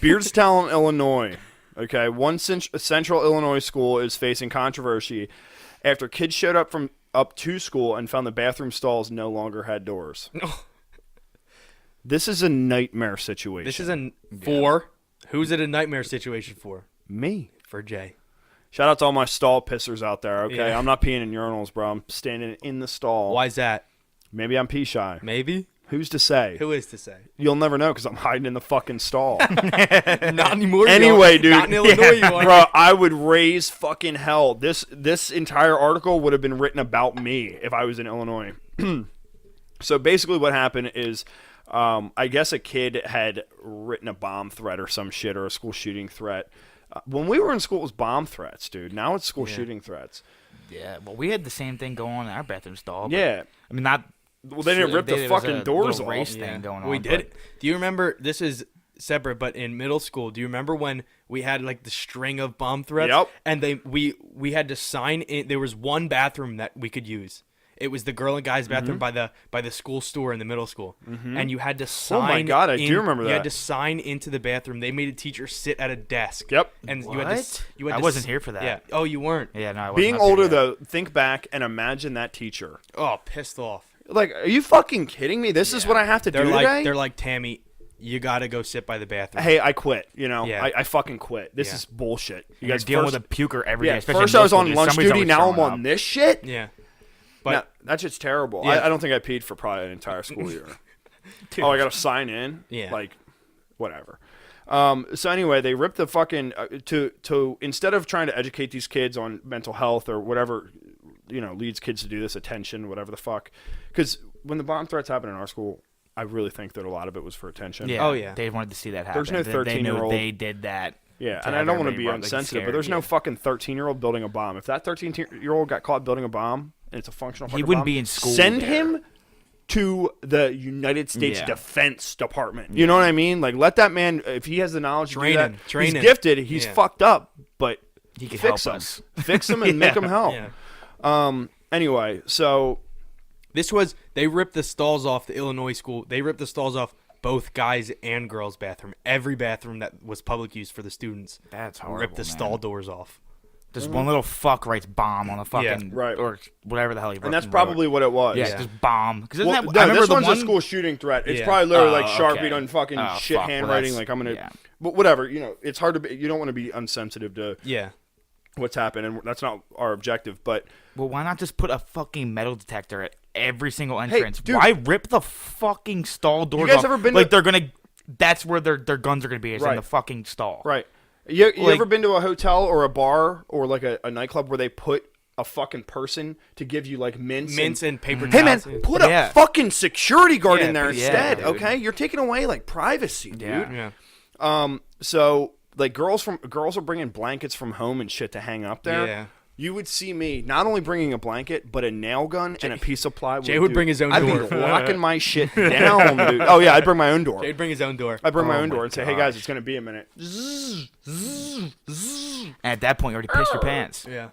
Beardstown, Illinois. Okay, one central Illinois school is facing controversy after kids showed up to school and found the bathroom stalls no longer had doors. This is a nightmare situation. This is who's it a nightmare situation for? Me. For Jay. Shout out to all my stall pissers out there, okay? Yeah. I'm not peeing in urinals, bro. I'm standing in the stall. Why's that? Maybe I'm pee shy. Maybe? Who's to say? Who is to say? You'll never know because I'm hiding in the fucking stall. Not anymore. Anyway, dude. Not in Illinois, you are. Bro, I would raise fucking hell. This entire article would have been written about me if I was in Illinois. So basically what happened is I guess a kid had written a bomb threat or some shit or a school shooting threat. When we were in school, it was bomb threats, dude. Now it's school shooting threats. Yeah, well, we had the same thing going on in our bathroom stall. Yeah. I mean, not... Well, they didn't rip the fucking doors off. Race thing going on. We did. Do you remember, this is separate, but in middle school, do you remember when we had like the string of bomb threats? Yep. And we had to sign in. There was one bathroom that we could use. It was the girl and guys bathroom by the school store in the middle school, and you had to sign. Oh my god, I do remember that. You had to sign into the bathroom. They made a teacher sit at a desk. Yep. And What? you had I to wasn't here for that. Yeah. Oh, you weren't. Yeah, no, I wasn't Being up here older, yet. though, think back and imagine that teacher. Oh, pissed off. Like, are you fucking kidding me? This is what I have to do today? They're like, Tammy, you got to go sit by the bathroom. Hey, I quit. You know, Yeah. I fucking quit. This Yeah. is bullshit. You You're guys dealing first, with a puker every day. yeah. especially First in I was middle on school, lunch somebody's duty. always Now I'm throwing on up. this shit. Yeah. But But that shit's terrible. Yeah. I don't think I peed for probably an entire school year. Oh, I gotta sign in. Yeah. Like, whatever. So anyway, they ripped the fucking to instead of trying to educate these kids on mental health or whatever, leads kids to do this, attention, whatever the fuck. Because when the bomb threats happened in our school, I really think that a lot of it was for attention. Yeah. Oh, yeah. They wanted to see that happen. There's no They knew 13-year-old they did that. Yeah, to and I have don't want to everybody be run, like, insensitive, but scared, there's no fucking 13-year-old building a bomb. If that 13-year-old got caught building a bomb and it's a functional fucking He wouldn't bomb, be in school Send there. him to the United States Yeah. Defense Department. You know what I mean? Like, let that man, if he has the knowledge to do that, Train he's him. gifted, he's Yeah. fucked up, but He could fix help him. us. Fix him and make him help. Yeah. Anyway, so They ripped the stalls off the Illinois school. They ripped the stalls off both guys and girls' bathroom. Every bathroom that was public use for the students. That's horrible, Ripped the man. stall doors off. Just one little fuck writes bomb on the fucking right. or whatever the hell he wrote. and that's wrote. probably what it was. yeah, just bomb. Because Well, I no, remember this the one's one a school shooting threat. It's Yeah. probably literally like Oh, Sharpied okay. on fucking Oh, shit fuck. Well, handwriting. that's- Like, I'm gonna, yeah. but whatever. It's hard to be. You don't want to be unsensitive to Yeah. what's happened, and that's not our objective. But Well, why not just put a fucking metal detector at every single entrance? dude. Why rip the fucking stall doors guys off? ever been like to- they're gonna? That's where their guns are gonna be. Is in Right. the fucking stall. right, you Like- ever been to a hotel or a bar or like a nightclub where they put a fucking person to give you like mints And paper Hey man, towels. put Yeah. a fucking security guard Yeah, in there yeah, instead, dude. okay? You're taking away like privacy, dude. Yeah. Yeah. So like girls are bringing blankets from home and shit to hang up there. Yeah. You would see me not only bringing a blanket, but a nail gun and a piece of plywood. Jay would dude. bring his own I'd door. be locking my shit down, dude. Oh yeah, I'd bring my own door. They'd bring his own door. I'd bring my Oh own my door and say, "Hey guys, gosh. it's gonna be a minute." And at that point, you already pissed your pants. Yeah.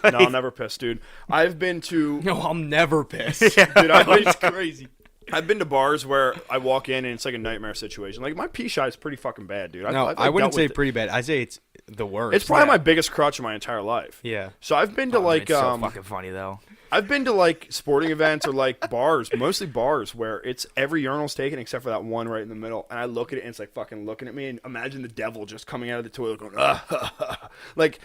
No, I'll never piss, dude. I've been to No, I'm never pissed. dude, It's crazy. I've been to bars where I walk in and it's like a nightmare situation. Like my pee shy is pretty fucking bad, dude. No, I've I wouldn't dealt say with it. pretty bad. I say it's the worst. It's probably Yeah. my biggest crutch in my entire life. Yeah. So I've been to like it's so fucking funny though. I've been to like sporting events or like bars, mostly bars where it's every urinal's taken except for that one right in the middle, and I look at it and it's like fucking looking at me, and imagine the devil just coming out of the toilet going, like.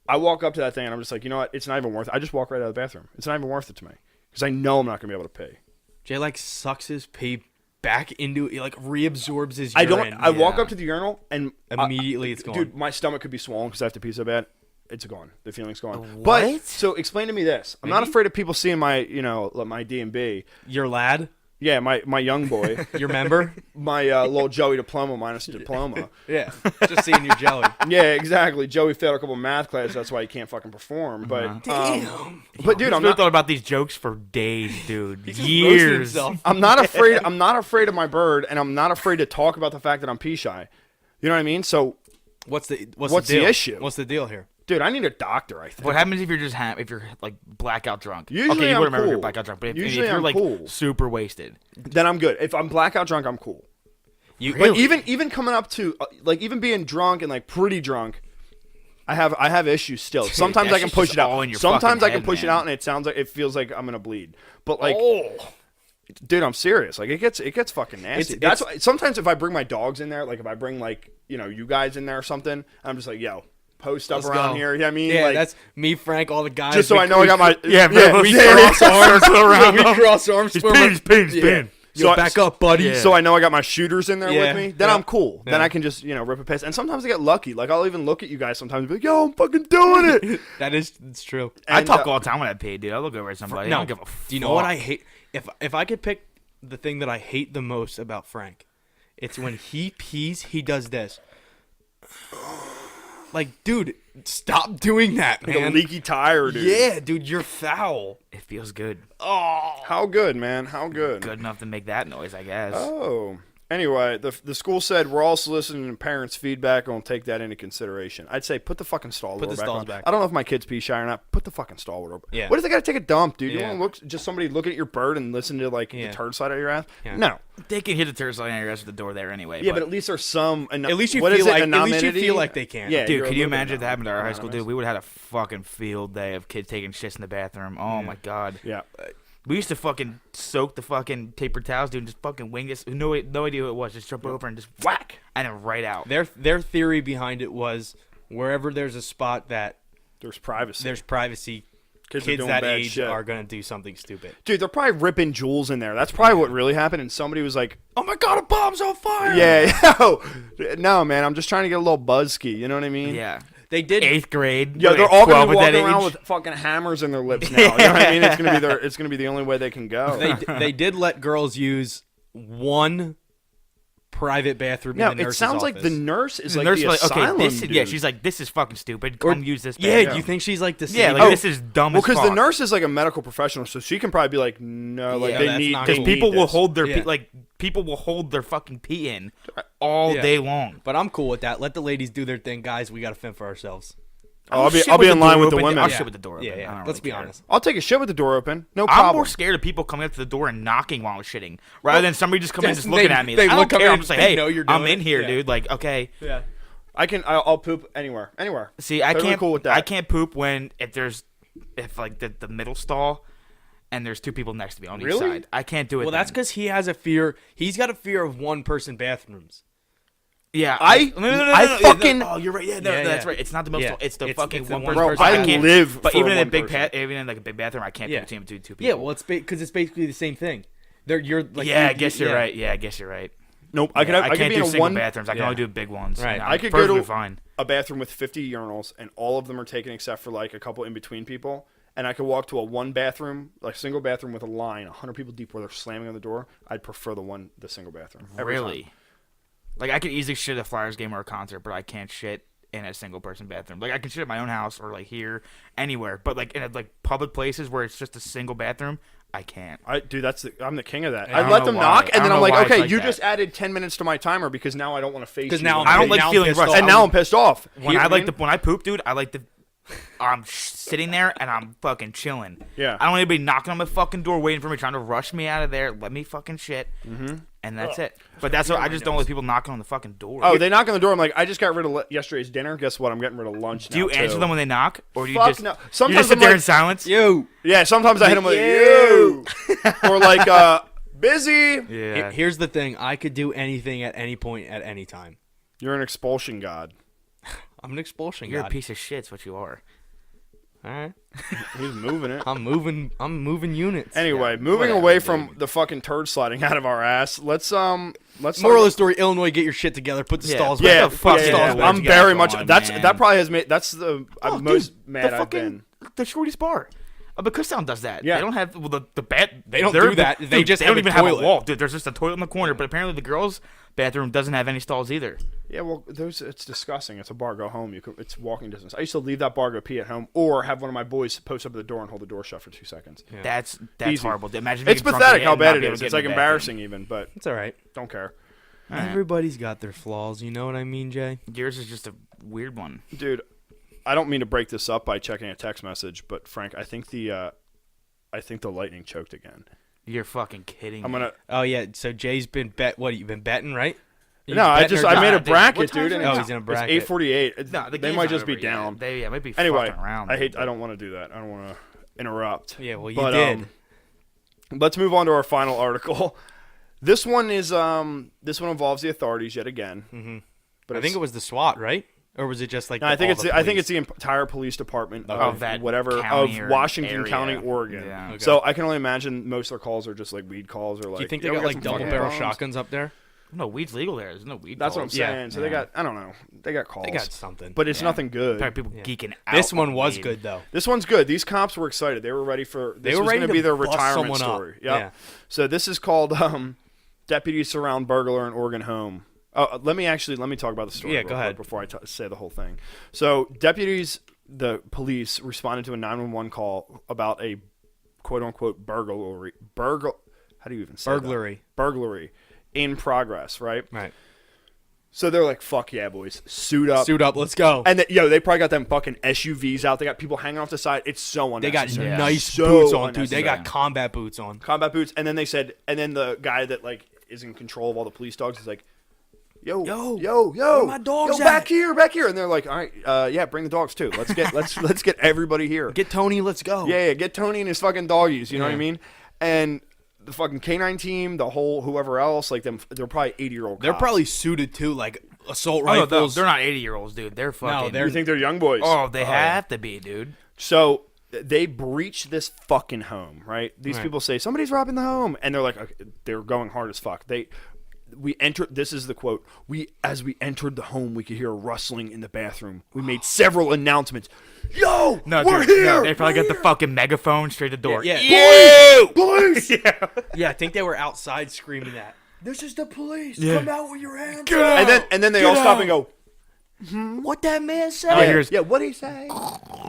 I walk up to that thing and I'm just like, you know what? It's not even worth it. I just walk right out of the bathroom. It's not even worth it to me because I know I'm not gonna be able to pee. Jay like sucks his pee back into it, like reabsorbs his I urine. don't. I walk Yeah. up to the urinal and Immediately it's gone. Dude, my stomach could be swollen because I have to pee so bad. It's gone. The feeling's gone. What? But so explain to me this. I'm not afraid of people seeing my, my D&B. Your lad, Yeah, my young boy, your member. my little Joey diploma minus a diploma. Yeah. Just seeing your jelly. Yeah, exactly. Joey failed a couple math classes. That's why he can't fucking perform. But but dude, I've I'm not. thought about these jokes for days, dude. Just roasted Years. himself. I'm not afraid. I'm not afraid of my bird, and I'm not afraid to talk about the fact that I'm pee shy. You know what I mean? So, What's the What's the deal? issue? What's the deal here? dude, I need a doctor. I think. What happens if you're just if you're like blackout drunk? Usually okay, you I'm wouldn't remember if you're cool. blackout drunk, but if Usually you're I'm like cool. super wasted, Then I'm good. If I'm blackout drunk, I'm cool. You But even coming up to like even being drunk and like pretty drunk, I have issues still. Sometimes that I can shit's push just it out. all in your Sometimes fucking I can head, push it man. out and it feels like I'm gonna bleed. But like, Oh. dude, I'm serious. Like it gets fucking nasty. It's- That's why, sometimes if I bring my dogs in there, like if I bring like you guys in there or something, I'm just like, yo, post up Let's around go. here. You know what I mean? Yeah, like, that's me, Frank, all the guys. just so I know I got my we yeah. cross arms around We them. cross arms. He's for pinned, him. he's pinned, he's Yeah. pinned. So Yo, I- back up, buddy. Yeah. So I know I got my shooters in there Yeah. with me. Then Yeah. I'm cool. Then Yeah. I can just rip a piss. And sometimes I get lucky. Like I'll even look at you guys sometimes and be like, yo, I'm fucking doing it. It's true. I And, talk all the time when I pay, dude. I look over at somebody. I No, don't give a fuck. do you know what I hate? If I could pick the thing that I hate the most about Frank, it's when he pees, he does this. Like, dude, stop doing that, Like a man. leaky tire, dude. Yeah, dude, you're foul. It feels good. Oh, How good, man? How good? Good enough to make that noise, I guess. Oh. Anyway, the school said we're all soliciting parents' feedback and we'll take that into consideration. I'd say put the fucking stall Put door the back stalls on. back. I don't know if my kids pee shy or not. Put the fucking stall door. Yeah. What if they gotta take a dump, dude? You Yeah. want to look just somebody looking at your bird and listen to like Yeah. the turd slide out of your ass? Yeah. No. They can hit the turtle slide on your ass with the door there anyway. Yeah, but at least there's some. at least you what feel is it, like anonymity? they can. Yeah, dude, you're a can you little bit imagine if that happened to our high school, anonymous. dude? We would have had a fucking field day of kids taking shits in the bathroom. Oh my god. Yeah. We used to fucking soak the fucking paper towels, dude, and just fucking wing this. No idea who it was. Just jump over and just whack, and then right out. Their theory behind it was wherever there's a spot that There's privacy. there's privacy, Kids are kids doing that bad age shit. are gonna do something stupid. Dude, they're probably ripping jewels in there. That's probably what really happened. And somebody was like, "Oh my god, a bomb's on fire!" Yeah, no, man. I'm just trying to get a little buzz ski. You know what I mean? Yeah. They did. 8th grade. Yeah, What, they're all gonna 12 be at walking that around age? with fucking hammers in their lips now. You know what I mean? It's gonna be the only way they can go. They did let girls use one private bathroom Now in the it nurse's sounds like office. the nurse is The like nurse the was like, asylum okay, this is, dude. yeah, she's like, this is fucking stupid. Come use this. Yeah, bathroom. you think she's like the same? Yeah, like this is dumb Well, as fuck. because the nurse is like a medical professional, so she can probably be like, no, like Yeah, they that's need. not They cool. need people will this. hold their Yeah. people will hold their fucking pee in all Yeah. day long. But I'm cool with that. Let the ladies do their thing, guys. We gotta fend for ourselves. I'll be shit in the line door with the open. women. I'll Yeah. shit with the door open. Yeah, I don't Let's really be care. honest. I'll take a shit with the door open. No I'm problem. more scared of people coming up to the door and knocking while I'm shitting, rather than somebody just coming and just They- looking at me. they Like, I look don't up care. and I'm just like, they hey, know you're I'm doing in it. here, Yeah. dude. Like, okay. Yeah. I'll poop anywhere. See, I Totally can't. cool with that. I can't poop if like the middle stall, and there's 2 people next to me on each Really? side. I can't do it. Well, that's then. because he has a fear. He's got a fear of one-person bathrooms. Yeah, I no, fucking- Oh, you're right. Yeah, no, Yeah, that's yeah. right. It's not the middle Yeah. stall. It's the It's- fucking it's the one one person. person. Bro, I I can't live But for even in a one big person. even in like a big bathroom, I can't Yeah. poop between 2 people. Yeah, well, it's because it's basically the same thing. You're like. yeah, I guess you're right. Yeah, I guess you're right. Nope. I Yeah, could can't be do in a single one bathrooms. I can Yeah. only do big ones. Right. And I I'm could go perfectly to- fine. a bathroom with 50 urinals, and all of them are taken except for like a couple in between people. And I could walk to a one bathroom, like single bathroom with a line, 100 people deep, where they're slamming on the door. I'd prefer the single bathroom. Every time. Really? Like, I could easily shit at a Flyers game or a concert, but I can't shit in a single person bathroom. Like, I can shit at my own house or like here, anywhere. But like in like public places where it's just a single bathroom, I can't. Dude, I'm the king of that. I I don't let know them why. knock, I and then don't I'm know like, why it's okay, like you that. just added 10 minutes to my timer because now I don't want to face you. 'Cause now when I'm- I don't you like now I'm feeling pissed rushed. off. and now I'm pissed off. When You know I what like when I poop, dude, I like to. I'm sitting there and I'm fucking chilling. Yeah. I don't want anybody knocking on my fucking door waiting for me, trying to rush me out of there. Let me fucking shit. Mm-hmm. And that's it. But that's what I just don't like people knocking on the fucking door. Oh, they knock on the door. I'm like, I just got rid of yesterday's dinner. Guess what? I'm getting rid of lunch now. Do you answer too. them when they knock, or do you Fuck just no. you Sometimes just sit I'm there like- in silence? You. Yeah, sometimes I hit them with You. you, or like busy. Yeah. Here's the thing. I could do anything at any point at any time. You're an expulsion god. I'm an expulsion You're god. a piece of shit's what you are. All right. He's moving it. I'm moving units. Anyway, Yeah, moving whatever, away dude. from the fucking turd sliding out of our ass. Let's Moral talk- of the story: Illinois, get your shit together. Put the Yeah, stalls put back. Yeah, the fuck Put the yeah, stalls yeah, back. I'm together. very Come much. on, That man. probably has made. That's the Oh, most dude, mad the I've fucking, been. The Shorty's bar. But Kutztown does that. Yeah. They don't have the bat. They don't they're- do that. They just they don't have a even have a toilet. wall, dude. There's just a toilet in the corner. But apparently the girls' bathroom doesn't have any stalls either. Yeah, well, it's disgusting. It's a bar. Go home. It's walking distance. I used to leave that bar, go pee at home, or have one of my boys post up at the door and hold the door shut for 2 seconds. Yeah. That's Easy. horrible. Imagine It's being drunk pathetic again how and bad not it be able is. to It's get like in the bathroom. embarrassing even, but It's all right. don't care. All right. Everybody's got their flaws. You know what I mean, Jay? Yours is just a weird one. Dude, I don't mean to break this up by checking a text message, but Frank, I think the Lightning choked again. You're fucking kidding. I'm me. gonna. Oh yeah. So Jay's been what? You've been betting, right? You've No, betting or I made a Dude, bracket, what time's dude. it And now? he's in a it's bracket. 8:48. No, the They game's might not just be over yet. down. They might be Anyway, fucking around. I dude. don't want to do that. I don't want to interrupt. Yeah. Well, you But, did. Let's move on to our final article. This one involves the authorities yet again. Mm-hmm. But I think it was the SWAT, right? Or was it just like? No, I think all the it's police? the entire police department Of of that whatever county of or Washington area. County, Oregon. Yeah. Okay. So I can only imagine most of their calls are just like weed calls or like. Do you think "Yeah, they we got like some double fucking barrel bombs." shotguns up there? No, weed's legal there. There's no weed. That's what I'm calls. Yeah. saying. So they got, I don't know, they got calls. They got something. but it's Yeah. nothing good. Probably people Yeah. geeking out. This one on was weed. good though. This one's good. These cops were excited. They were ready for. This They were was ready going to be their bust retirement someone up. story. Yep. Yeah. So this is called "Deputies Surround Burglar in Oregon Home." Oh, let me talk about the story. Yeah, real go quick ahead. before I say the whole thing. So deputies, the police responded to a 911 call about a quote unquote burglary. How do you even say that? Burglary in progress, right? Right. So they're like, "Fuck yeah, boys, suit up." Suit up. Let's go. And they probably got them fucking SUVs out. They got people hanging off the side. It's so They got unnecessary. Yeah. nice So boots on, dude. They unnecessary. got combat boots on. Combat boots. And then they said, and then the guy that like is in control of all the police dogs is like, yo, where my dogs yo, at?" back here. And they're like, all right, yeah, bring the dogs too. Let's get everybody here. Get Tony. Let's go. Yeah, get Tony and his fucking doggies. You know what I mean? And the fucking K9 team, the whole whoever else, like them, they're probably 80-year-old. They're probably suited too, like assault Oh, no, rifles. they're not 80-year-olds, dude. They're fucking. they're- You think they're young boys? Oh, they have to be, dude. So they breach this fucking home, right? These people say somebody's robbing the home, and they're like, okay, they're going hard as fuck. We entered. This is the quote. As we entered the home, we could hear a rustling in the bathroom. We made several announcements. Yo, we're here. No, they probably got the fucking megaphone straight to the door. Yeah. Police! Yeah, I think they were outside screaming that. This is the police. Yeah. Come out with your hands up. And then they all stop and go, What that man said? Oh, here's what'd he say?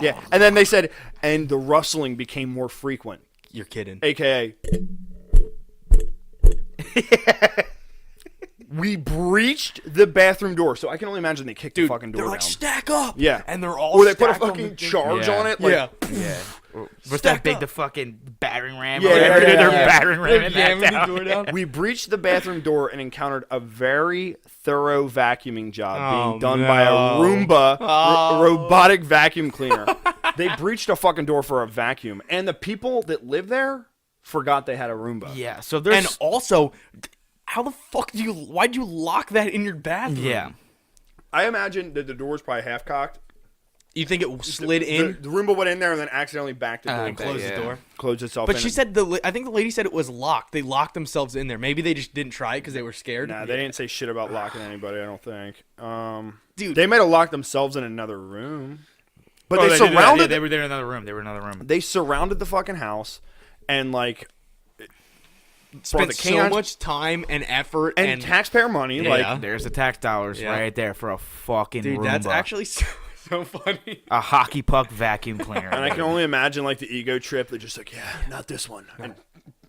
Yeah, and then they said, and the rustling became more frequent. You're kidding. AKA, we breached the bathroom door. So I can only imagine they kicked the fucking door They're like, down. stack up. Yeah. And they're all Or they put a stacked on fucking the- charge Yeah. on it. Like, Yeah. What's that big, the fucking battering ram? Yeah, or whatever? yeah, They're yeah. battering ramming Jamming that the down. door down. We breached the bathroom door and encountered a very thorough vacuuming job Oh, being done by a no. Roomba Oh. robotic vacuum cleaner. They breached a fucking door for a vacuum, and the people that live there forgot they had a Roomba. Yeah, so there's... And also, how the fuck why'd you lock that in your bathroom? yeah. I imagine that the door's probably half cocked. You think it slid in The Roomba went in there and then accidentally backed the door and closed yeah. the door? closed itself But in. she said I think the lady said it was locked. They locked themselves in there. Maybe they just didn't try it because they were scared. Nah, they didn't say shit about locking anybody, I don't think. Dude. They might have locked themselves in another room. But Oh, they did that. surrounded Yeah, they were there in another room. they surrounded the fucking house and like Spent the so can- much time and effort and taxpayer money. Yeah. Like There's the tax dollars Yeah. right there for a fucking dude, Roomba. that's actually so funny. a hockey puck vacuum cleaner. and I can only imagine like the ego trip. They're just like, yeah, not this one. And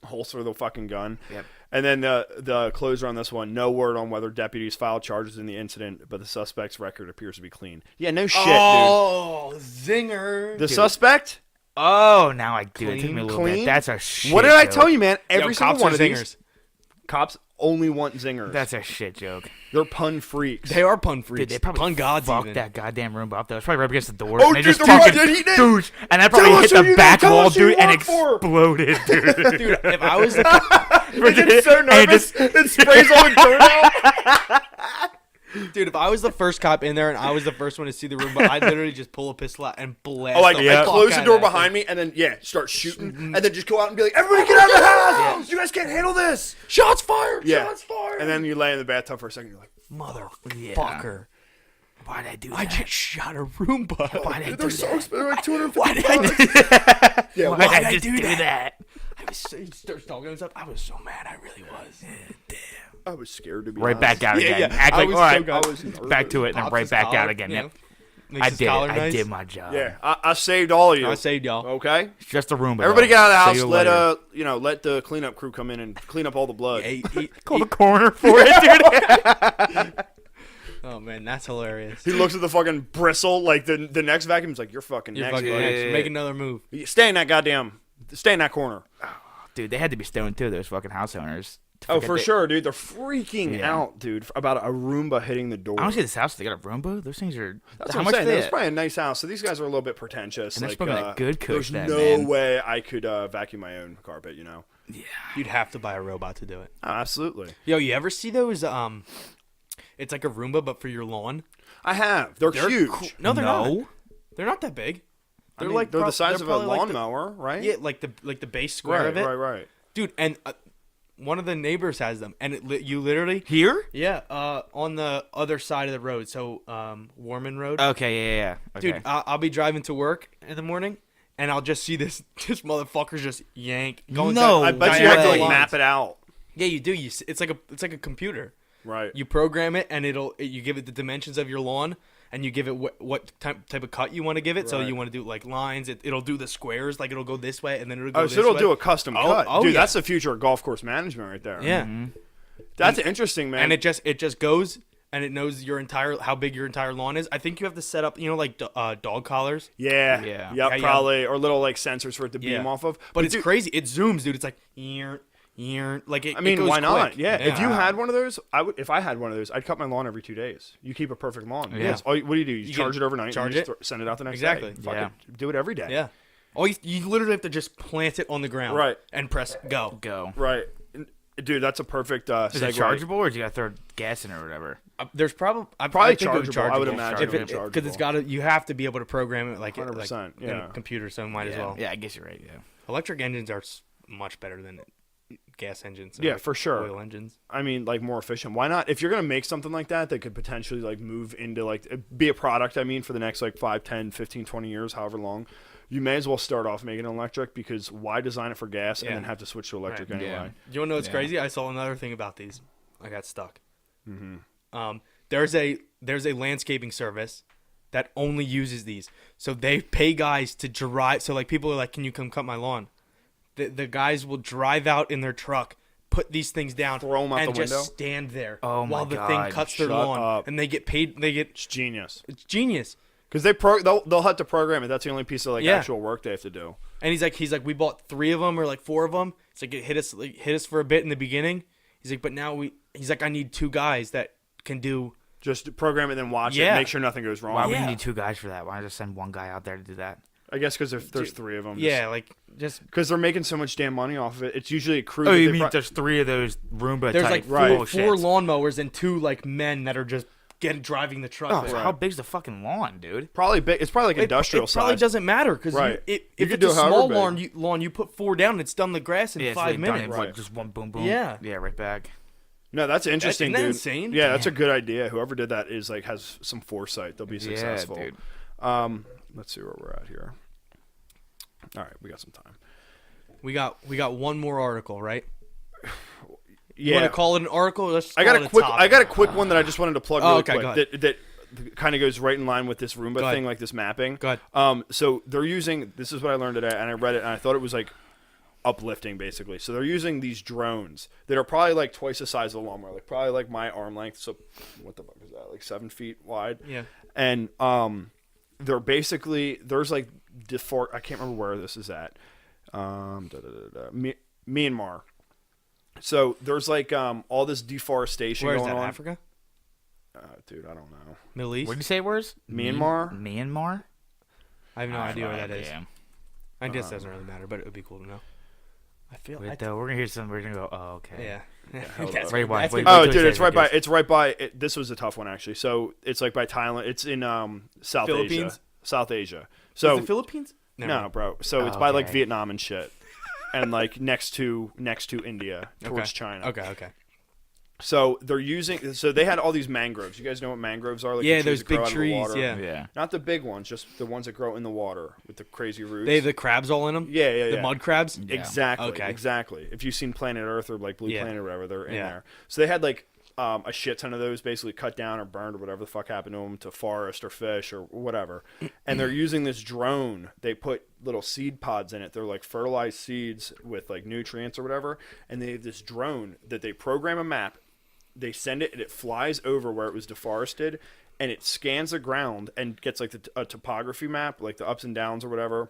holster the fucking gun. Yep. And then the closer on this one, no word on whether deputies filed charges in the incident, but the suspect's record appears to be clean. Yeah, no shit, Oh, zinger. dude. The suspect? Oh, now I do. It took me a little Clean? bit. That's a shit What did I joke. tell you, man? Every Yo, single cops one are of these zingers. cops only want zingers. That's a shit joke. They're pun freaks. They are pun freaks. Dude, they probably pun gods fucked even. that goddamn Roomba up though. It's probably right against the door. Oh, and they dude, just the fucking one- he did. douche, and that Tell probably us hit who the you back tell wall, us who you dude, and work for. exploded, dude. Dude, if I was the They get so nervous, it sprays all the dirt out. dude, if I was the first cop in there and I was the first one to see the room, but I'd literally just pull a pistol out and blast. Oh, like, the I fuck close out the of door that behind thing. me, and then, start shooting, and then just go out and be like, everybody get out of the house! You guys can't handle this! Shots fired! Yeah. Shots fired! And then you lay in the bathtub for a second, you're like, Motherfucker. Why'd I do that? I just shot a Roomba. Why'd I do they're so that? expensive, they're like 250 Why did I do bucks. Yeah, Why'd Why'd I I just do do that? that? I was so, he starts talking himself. I was so mad. I really was. Damn. I was scared to be Right honest. back out Yeah, again. yeah. Act I like, was all right, so I was nervous. back to it, and then Pops right his back collar, out again. you Yep. know, makes I his did collar it. I nice. did my job. Yeah, I saved all of you. I saved y'all. Okay? It's just a Roomba. Everybody though. get out of the See house. you later. Let the cleanup crew come in and clean up all the blood. Call the coroner for it, dude. Oh man, that's hilarious. He looks at the fucking bristle, like the next vacuum's like, you're fucking You're next, fucking buddy. next. Make another move. Stay in that corner. Dude, they had to be stoned too. Those fucking house owners. to Oh, forget for they- sure, dude. They're freaking Yeah. out, dude, about a Roomba hitting the door. I don't see this house. They got a Roomba. Those things are. That's how what I'm much saying. they That's at? probably a nice house. So these guys are a little bit pretentious. And they're like, smoking that good kush, There's that no man. way I could vacuum my own carpet, you know? You'd have to buy a robot to do it. Oh, absolutely. Yo, you ever see those? It's like a Roomba, but for your lawn. I have. They're huge. Cool. No, they're not. They're not that big. They're like they're the size of a lawnmower, right? Yeah, like the base square right, of it. right. Dude, and one of the neighbors has them, and you literally Here? yeah, on the other side of the road, so Warman Road. Okay, yeah. Okay. Dude, I'll be driving to work in the morning, and I'll just see this motherfucker just yank. Going No down I bet you have to like diagonal map lines. it out. Yeah, you do. It's like a computer. Right. You program it, and you give it the dimensions of your lawn, and you give it what type of cut you want to give it. So Right. you want to do like lines. It'll do the squares, like it'll go this way, and then it'll go Oh, this so it'll way. do a custom cut. oh, Dude, yeah. that's the future of golf course management right there. Yeah. That's interesting, man. And it just goes, and it knows how big your entire lawn is. I think you have to set up, like dog collars. yeah. Yeah. Yep, Yeah, probably. Or little like sensors for it to beam off of. But it's dude, crazy. It zooms, dude. It's like like it. I mean, it goes why not? quick. Yeah. If you had one of those, if I had one of those, I'd cut my lawn every 2 days. You keep a perfect lawn. Yeah. Yes. What do? You charge get- it overnight. charge and you just it. send it out the next Exactly. day. Fuck Yeah. it. Do it every day. Yeah. Oh, you literally have to just plant it on the ground. Right. And press go. Go. Right. Dude, that's a perfect Is segue. it chargeable, or do you got to throw gas in it or whatever? There's probably chargeable. I would imagine because it's got to. You have to be able to program it like 100%. in a computer, so might as well. Yeah, I guess you're right. Yeah. Electric engines are much better than gas engines. Yeah, for sure. Oil engines. I mean, like more efficient. Why not? If you're gonna make something like that could potentially like move into like be a product. I mean, for the next like 5, 10, 15, 20 years, however long. You may as well start off making electric because why design it for gas and then have to switch to electric anyway? Yeah. You want to know what's crazy? I saw another thing about these. I got stuck. Mm-hmm. There's a landscaping service that only uses these. So they pay guys to drive. So like people are like, "Can you come cut my lawn?" The guys will drive out in their truck, put these things down, throw them out and the window, just stand there while the thing cuts their lawn, up. and they get paid. It's genius. It's genius. Because they'll have to program it. That's the only piece of like actual work they have to do. And he's like, we bought 3 of them or like 4 of them. It's like it hit us for a bit in the beginning. He's like, but now he's like, I need 2 guys that can do just program it and then watch it, make sure nothing goes wrong. Why would you need 2 guys for that? Why not just send 1 guy out there to do that? I guess because there's 3 of them. Yeah, like just because they're making so much damn money off of it. It's usually a crew. Oh, you mean there's 3 of those Roomba there's type like 4 lawnmowers and 2 like men that are just driving the truck. Oh, how big's the fucking lawn, dude? Probably big. It's probably like industrial size. It probably doesn't matter because if it's a small lawn, you put 4 down and it's done the grass in 5 minutes. Right. Just one boom boom. Yeah, right back. No, that's interesting, Isn't that dude. insane? Yeah, that's a good idea. Whoever did that is like has some foresight. They'll be successful. Yeah, dude. Let's see where we're at here. All right, we got some time. We got one more article, right? Yeah. You want to call it an article? I got a quick one that I just wanted to plug really quick. Go ahead. That kind of goes right in line with this Roomba thing, like this mapping. Go ahead. So they're using. This is what I learned today, and I read it, and I thought it was like uplifting, basically. So they're using these drones that are probably like twice the size of a lawnmower, like probably like my arm length. So what the fuck is that? Like 7 feet wide. Yeah. And they're basically there's like I can't remember where this is at. Myanmar. So there's like all this deforestation going on. Where is that? Africa? Dude, I don't know. Middle East? What did you say it was? Myanmar? Myanmar? I have no idea where that is. Yeah. I guess it doesn't really matter, but it would be cool to know. I feel like we're gonna hear something. We're gonna go. Oh, okay. Yeah. That's dude, it's right by. It's right by. This was a tough one actually. So it's like by Thailand. It's in South Asia. South Asia. So is the Philippines? No, bro. So it's by like Vietnam and shit, and like next to India towards China. Okay. So they're using. So they had all these mangroves. You guys know what mangroves are? Like those big trees. Yeah. Not the big ones, just the ones that grow in the water with the crazy roots. They have the crabs all in them. Yeah. The mud crabs. Yeah. Exactly. Okay. Exactly. If you've seen Planet Earth or like Blue Planet or whatever, they're in there. So they had like a shit ton of those basically cut down or burned or whatever the fuck happened to them to forest or fish or whatever. And they're using this drone. They put little seed pods in it. They're like fertilized seeds with like nutrients or whatever. And they have this drone that they program a map. They send it and it flies over where it was deforested and it scans the ground and gets like a topography map, like the ups and downs or whatever.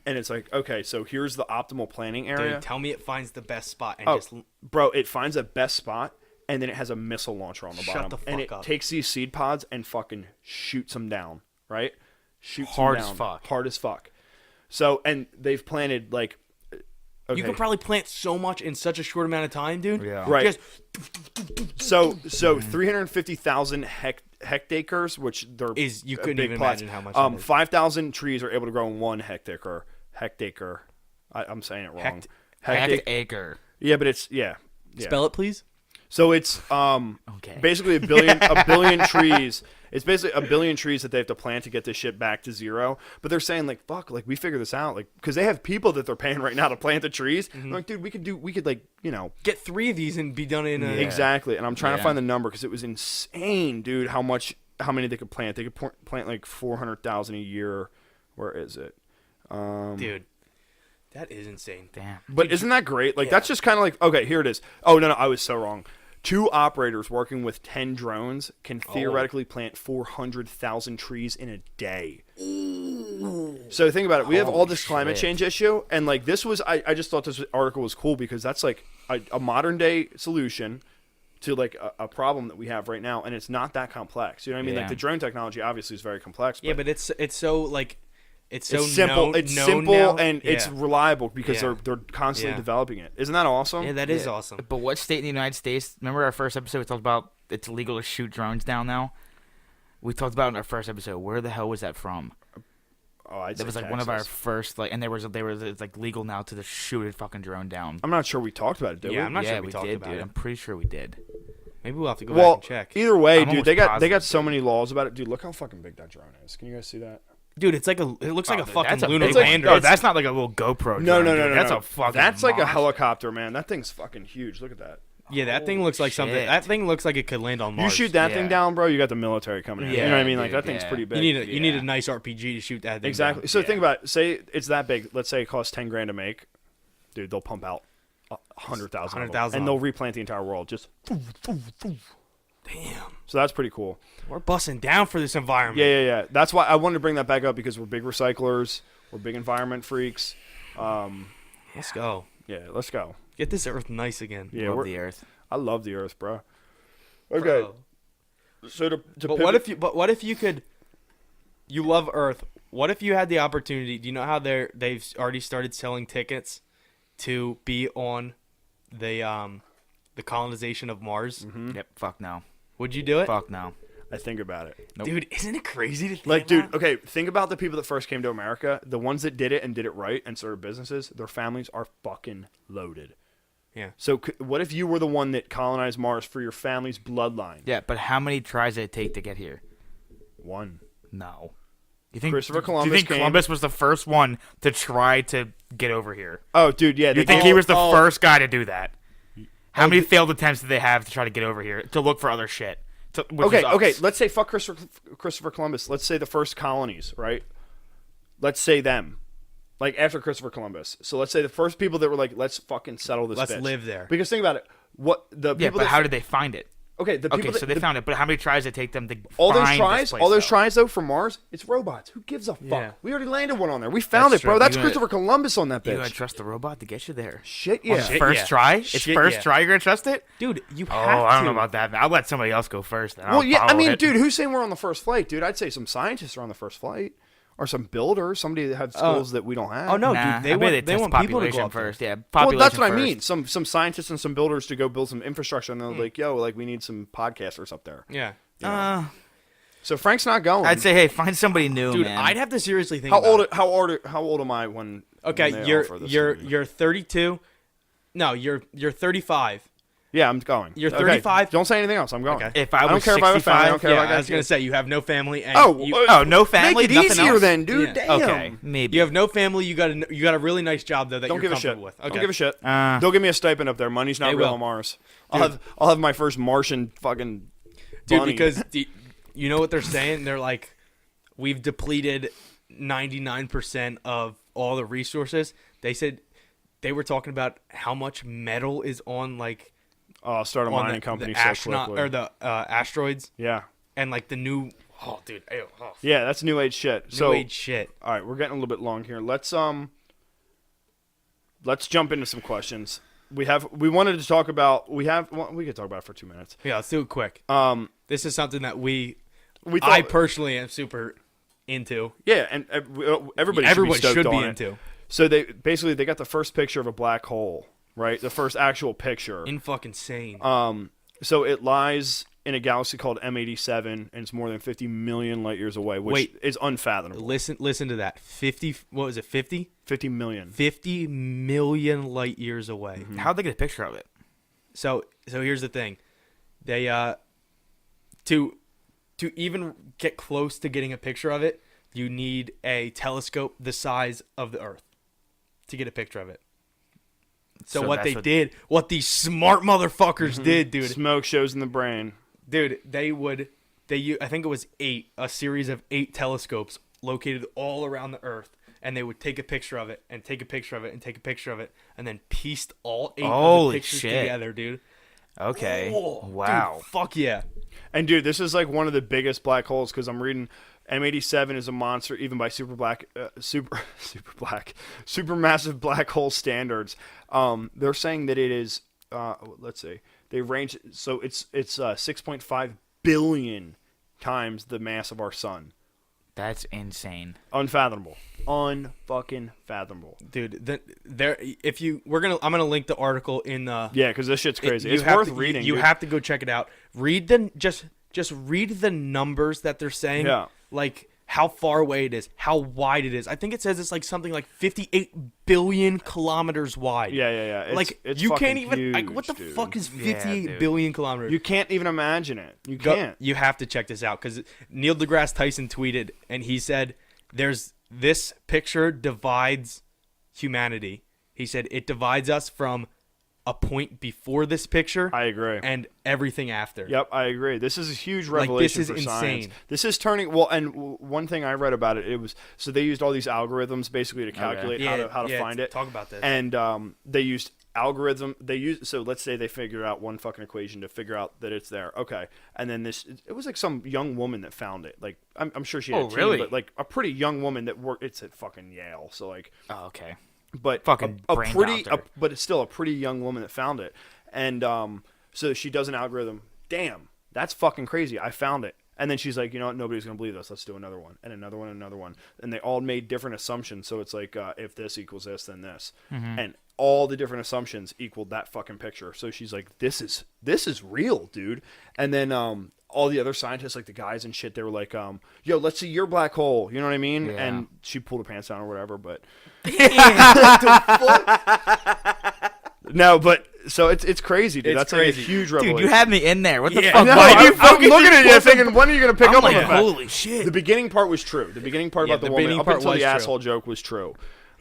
And it's like, okay, so here's the optimal planting area. Dude, tell me it finds the best spot. And bro, it finds the best spot and then it has a missile launcher on the bottom. Shut the fuck and it up. takes these seed pods and fucking shoots them down, right? Shoots hard them down. as fuck. Hard as fuck. So, and they've planted like... Okay. You can probably plant so much in such a short amount of time, dude. Yeah. Right. So 350,000 hectares, which they're you couldn't even imagine how much. 5,000 trees are able to grow in 1 hectare. I'm saying it wrong. Hectare. Yeah, but it's Spell it, please. So it's basically a billion trees. It's basically a billion trees that they have to plant to get this shit back to 0. But they're saying like, fuck, like we figure this out, like because they have people that they're paying right now to plant the trees. Mm-hmm. Like, dude, we could like get 3 of these and be done in a exactly. And I'm trying to find the number because it was insane, dude. How many they could plant? They could plant like 400,000 a year. Where is it? Dude. That is insane. Damn. But isn't that great? Like that's just kind of like okay, here it is. Oh no, I was so wrong. 2 operators working with 10 drones can theoretically plant 400,000 trees in a day. Ooh. So think about it. We have all this climate change issue, and like this was, I just thought this article was cool because that's like a modern day solution to like a problem that we have right now, and it's not that complex. You know what I mean? Like the drone technology obviously is very complex. But but it's so like. It's so simple. It's simple now. And it's reliable because they're constantly developing it. Isn't that awesome? Yeah, that is awesome. But what state in the United States? Remember our first episode we talked about it's illegal to shoot drones down now. We talked about it in our first episode. Where the hell was that from? Oh, I'd say That was like Texas. one of our first and it's like legal now to just shoot a fucking drone down. I'm not sure we talked about it, did we? I'm not sure we we talked did, about dude. it. I'm pretty sure we did. Maybe we'll have to go Well, back and check. either way, I'm dude, they almost got positive, so many laws about it, dude. Look how fucking big that drone is. Can you guys see that? Dude, it looks like a fucking That's a lunar big lander. one. Oh, that's not like a little GoPro. No, drone, no, dude. no, no. That's no. a fucking. That's like a monster. helicopter, man. That thing's fucking huge. Look at that. Yeah, that thing looks like something. shit. That thing looks like it could land on You Mars. shoot that thing Yeah. down, bro, you got the military coming in. You know what I mean? Like dude, that thing's yeah. pretty big. You need a nice RPG to shoot that thing. Exactly. down. So Yeah. think about it. Say it's that big. Let's say it costs $10,000 to make. Dude, they'll pump out 100,000, 100,000 and they'll replant the entire world. Just Damn, so that's pretty cool. we're busting down for this environment. Yeah. That's why I wanted to bring that back up because we're big recyclers. We're big environment freaks. Let's go. Yeah, let's go. Get this Earth nice again. Yeah, Love we're, the Earth. I love the Earth, bro. Okay. Bro. So to But what if you could? You love Earth. What if you had the opportunity? Do you know how they've already started selling tickets to be on the colonization of Mars? Mm-hmm. Yep. Fuck no. Would you do it? Fuck no. I think about it. Nope. Dude, isn't it crazy to think Like, dude, about? okay, think about the people that first came to America. The ones that did it and did it right and started businesses, their families are fucking loaded. Yeah. So what if you were the one that colonized Mars for your family's bloodline? Yeah, but how many tries did it take to get here? One. No. You think Christopher Do Columbus you think came- Columbus was the first one to try to get over here? Oh, dude, yeah. You they think came- he was the first guy to do that? How many failed attempts did they have to try to get over here to look for other shit? Okay. Let's say fuck Christopher Columbus. Let's say the first colonies, right? Let's say them. Like after Christopher Columbus. So let's say the first people that were like, let's fucking settle this Let's bitch. live there. Because think about it. What the Yeah, people but that how did they find it? Okay, the people Okay, that, so they the- found it, but how many tries did it take them to all those find tries, this place, all those though? tries though from Mars, it's robots. Who gives a fuck? Yeah. We already landed one on there. We found That's it, bro. true. That's You gonna- Christopher Columbus on that You bitch. gonna trust the robot to get you there? Shit, On yeah. the Shit, first yeah. try? It's Shit, first yeah. try you're gonna trust it? Dude, you Oh, have to. I don't know about that. I'll let somebody else go first. Then Well, I'll yeah. I follow mean, it. dude, who's saying we're on the first flight, dude? I'd say some scientists are on the first flight, or some builders, somebody that have skills that we don't have. Oh no, Nah, dude, they I bet want test people to go population up there. first. Yeah, Well, population that's what I first. mean. Some scientists and some builders to go build some infrastructure, and they're like, "Yo, like we need some podcasters up there." Yeah. So Frank's not going. I'd say, hey, find somebody new, Dude, man. I'd have to seriously think how about old? it. How old am I when? Okay, when they offer this to me? you're 32. No, you're 35. Yeah, I'm going. You're Okay, 35? Don't say anything else. I'm going. Okay. If I don't was care if I have a family. I don't 65, care Yeah, if I got I was gonna kids. say you have no family and Oh, you, oh, no family, Make it nothing easier else? then, dude. Yeah. Damn. Okay, maybe. you have no family. You got a really nice job though that Don't you're give a shit. comfortable with. Okay. Don't give a shit. Uh, They'll give me a stipend up there. Money's not They real will. on Mars. I'll have my first Martian fucking Dude, bunny. because you know what they're saying? They're like, we've depleted 99% of all the resources. They said they were talking about how much metal is on like I'll start a on mining company the so astronaut quickly. or the asteroids Yeah. and like the new. Oh, dude. Yeah, that's new age shit. New So age shit. all right, we're getting a little bit long here. Let's jump into some questions. We wanted to talk about we could talk about it for 2 minutes. Yeah, let's do it quick. This is something that We I thought, personally am super into. yeah, and everybody Everyone should be, stoked should be on it. into. So they got the first picture of a black hole, right? The first actual picture. In fucking sane. So it lies in a galaxy called M87, and it's more than 50 million light years away, which Wait. is unfathomable. Listen to that. 50. What was it? 50? 50 million. 50 million light years away. how'd they get a picture of it? So here's the thing. They to even get close to getting a picture of it, you need a telescope the size of the Earth to get a picture of it. So what that's they did, what these smart motherfuckers did, dude. Smoke shows in the brain. Dude, I think it was a series of 8 telescopes located all around the Earth, and they would take a picture of it and take a picture of it and take a picture of it, and then pieced all 8 of the Holy pictures shit. together, dude. Okay. Oh, Wow. dude, fuck yeah. And dude, this is like one of the biggest black holes because I'm reading M87 is a monster even by supermassive black hole standards. They're saying that it is let's see. They range so it's 6.5 billion times the mass of our sun. That's insane. Unfathomable. Unfucking fathomable. Dude, I'm gonna link the article in the. Yeah, because this shit's crazy. It's have worth to, reading. You dude. have to go check it out. Read just read the numbers that they're saying. Yeah. Like how far away it is, how wide it is. I think it says it's like something like 58 billion kilometers wide. Yeah. It's you fucking can't even. huge, Like, what the dude. fuck is 58 dude. billion kilometers? You can't even imagine it. You can't. You have to check this out because Neil deGrasse Tyson tweeted and he said, "There's this picture divides humanity." He said it divides us from a point before this picture. I agree. And everything after. Yep, I agree. This is a huge Like, revelation this is for insane. science. This is turning one thing I read about it was so they used all these algorithms basically to calculate how to find it. Talk about this. And they used so let's say they figure out one fucking equation to figure out that it's there. Okay. And then it was like some young woman that found it. Like I'm sure she had a team, really? but like a pretty young woman that worked it's at fucking Yale. So like Oh, okay. but Fucking brain doctor. but it's still a pretty young woman that found it. And so she does an algorithm. Damn, that's fucking crazy. I found it. And then she's like, you know what? Nobody's going to believe us. Let's do another one. And another one, and another one. And they all made different assumptions. So it's like, if this equals this, then this. Mm-hmm. And all the different assumptions equaled that fucking picture. So she's like, this is real, dude. And then all the other scientists, like the guys and shit, they were like, yo, let's see your black hole. You know what I mean? Yeah. And she pulled her pants down or whatever. But no, but so it's crazy, dude. It's That's crazy. like a huge revelation. Dude, you had me in there. What the Yeah. fuck? No, Why do you I'm fucking looking at you pull some- thinking, when are you going to pick I'm up like, on the fact? holy shit. The beginning part was true. The beginning part Yeah, about the the woman beginning up part until was the true. asshole joke was true.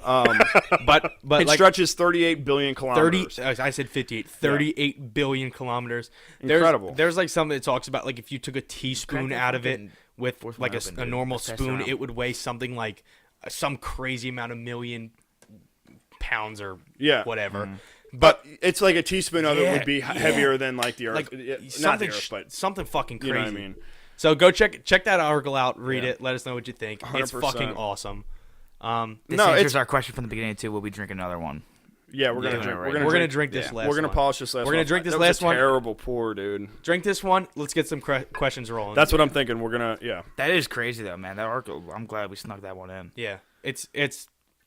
but It like stretches 38 billion 30 kilometers. I said 58 38 billion kilometers. Incredible. There's like something that talks about like if you took a teaspoon that out of it fucking with fourth like one open, a dude. normal Pass it spoon, around. it would weigh something like some crazy amount of million pounds or Yeah. whatever. But it's like a teaspoon of it Yeah, would be yeah. heavier than like the Earth. Like Not something, the Earth, but something fucking crazy. you know what I mean. So go check that article out, read Yeah. it, let us know what you think. It's 100%. fucking awesome. This No, answers it's- our question from the beginning too. Will we drink another one? Yeah, we're gonna Yeah, drink. right. We're We're gonna drink. drink this last We're gonna one. polish this last. We're gonna one. drink this That was last a one. Terrible pour, dude. Drink this one. Let's get some questions rolling. That's what I'm thinking. We're gonna That is crazy though, man. That article. I'm glad we snuck that one in. yeah. It's.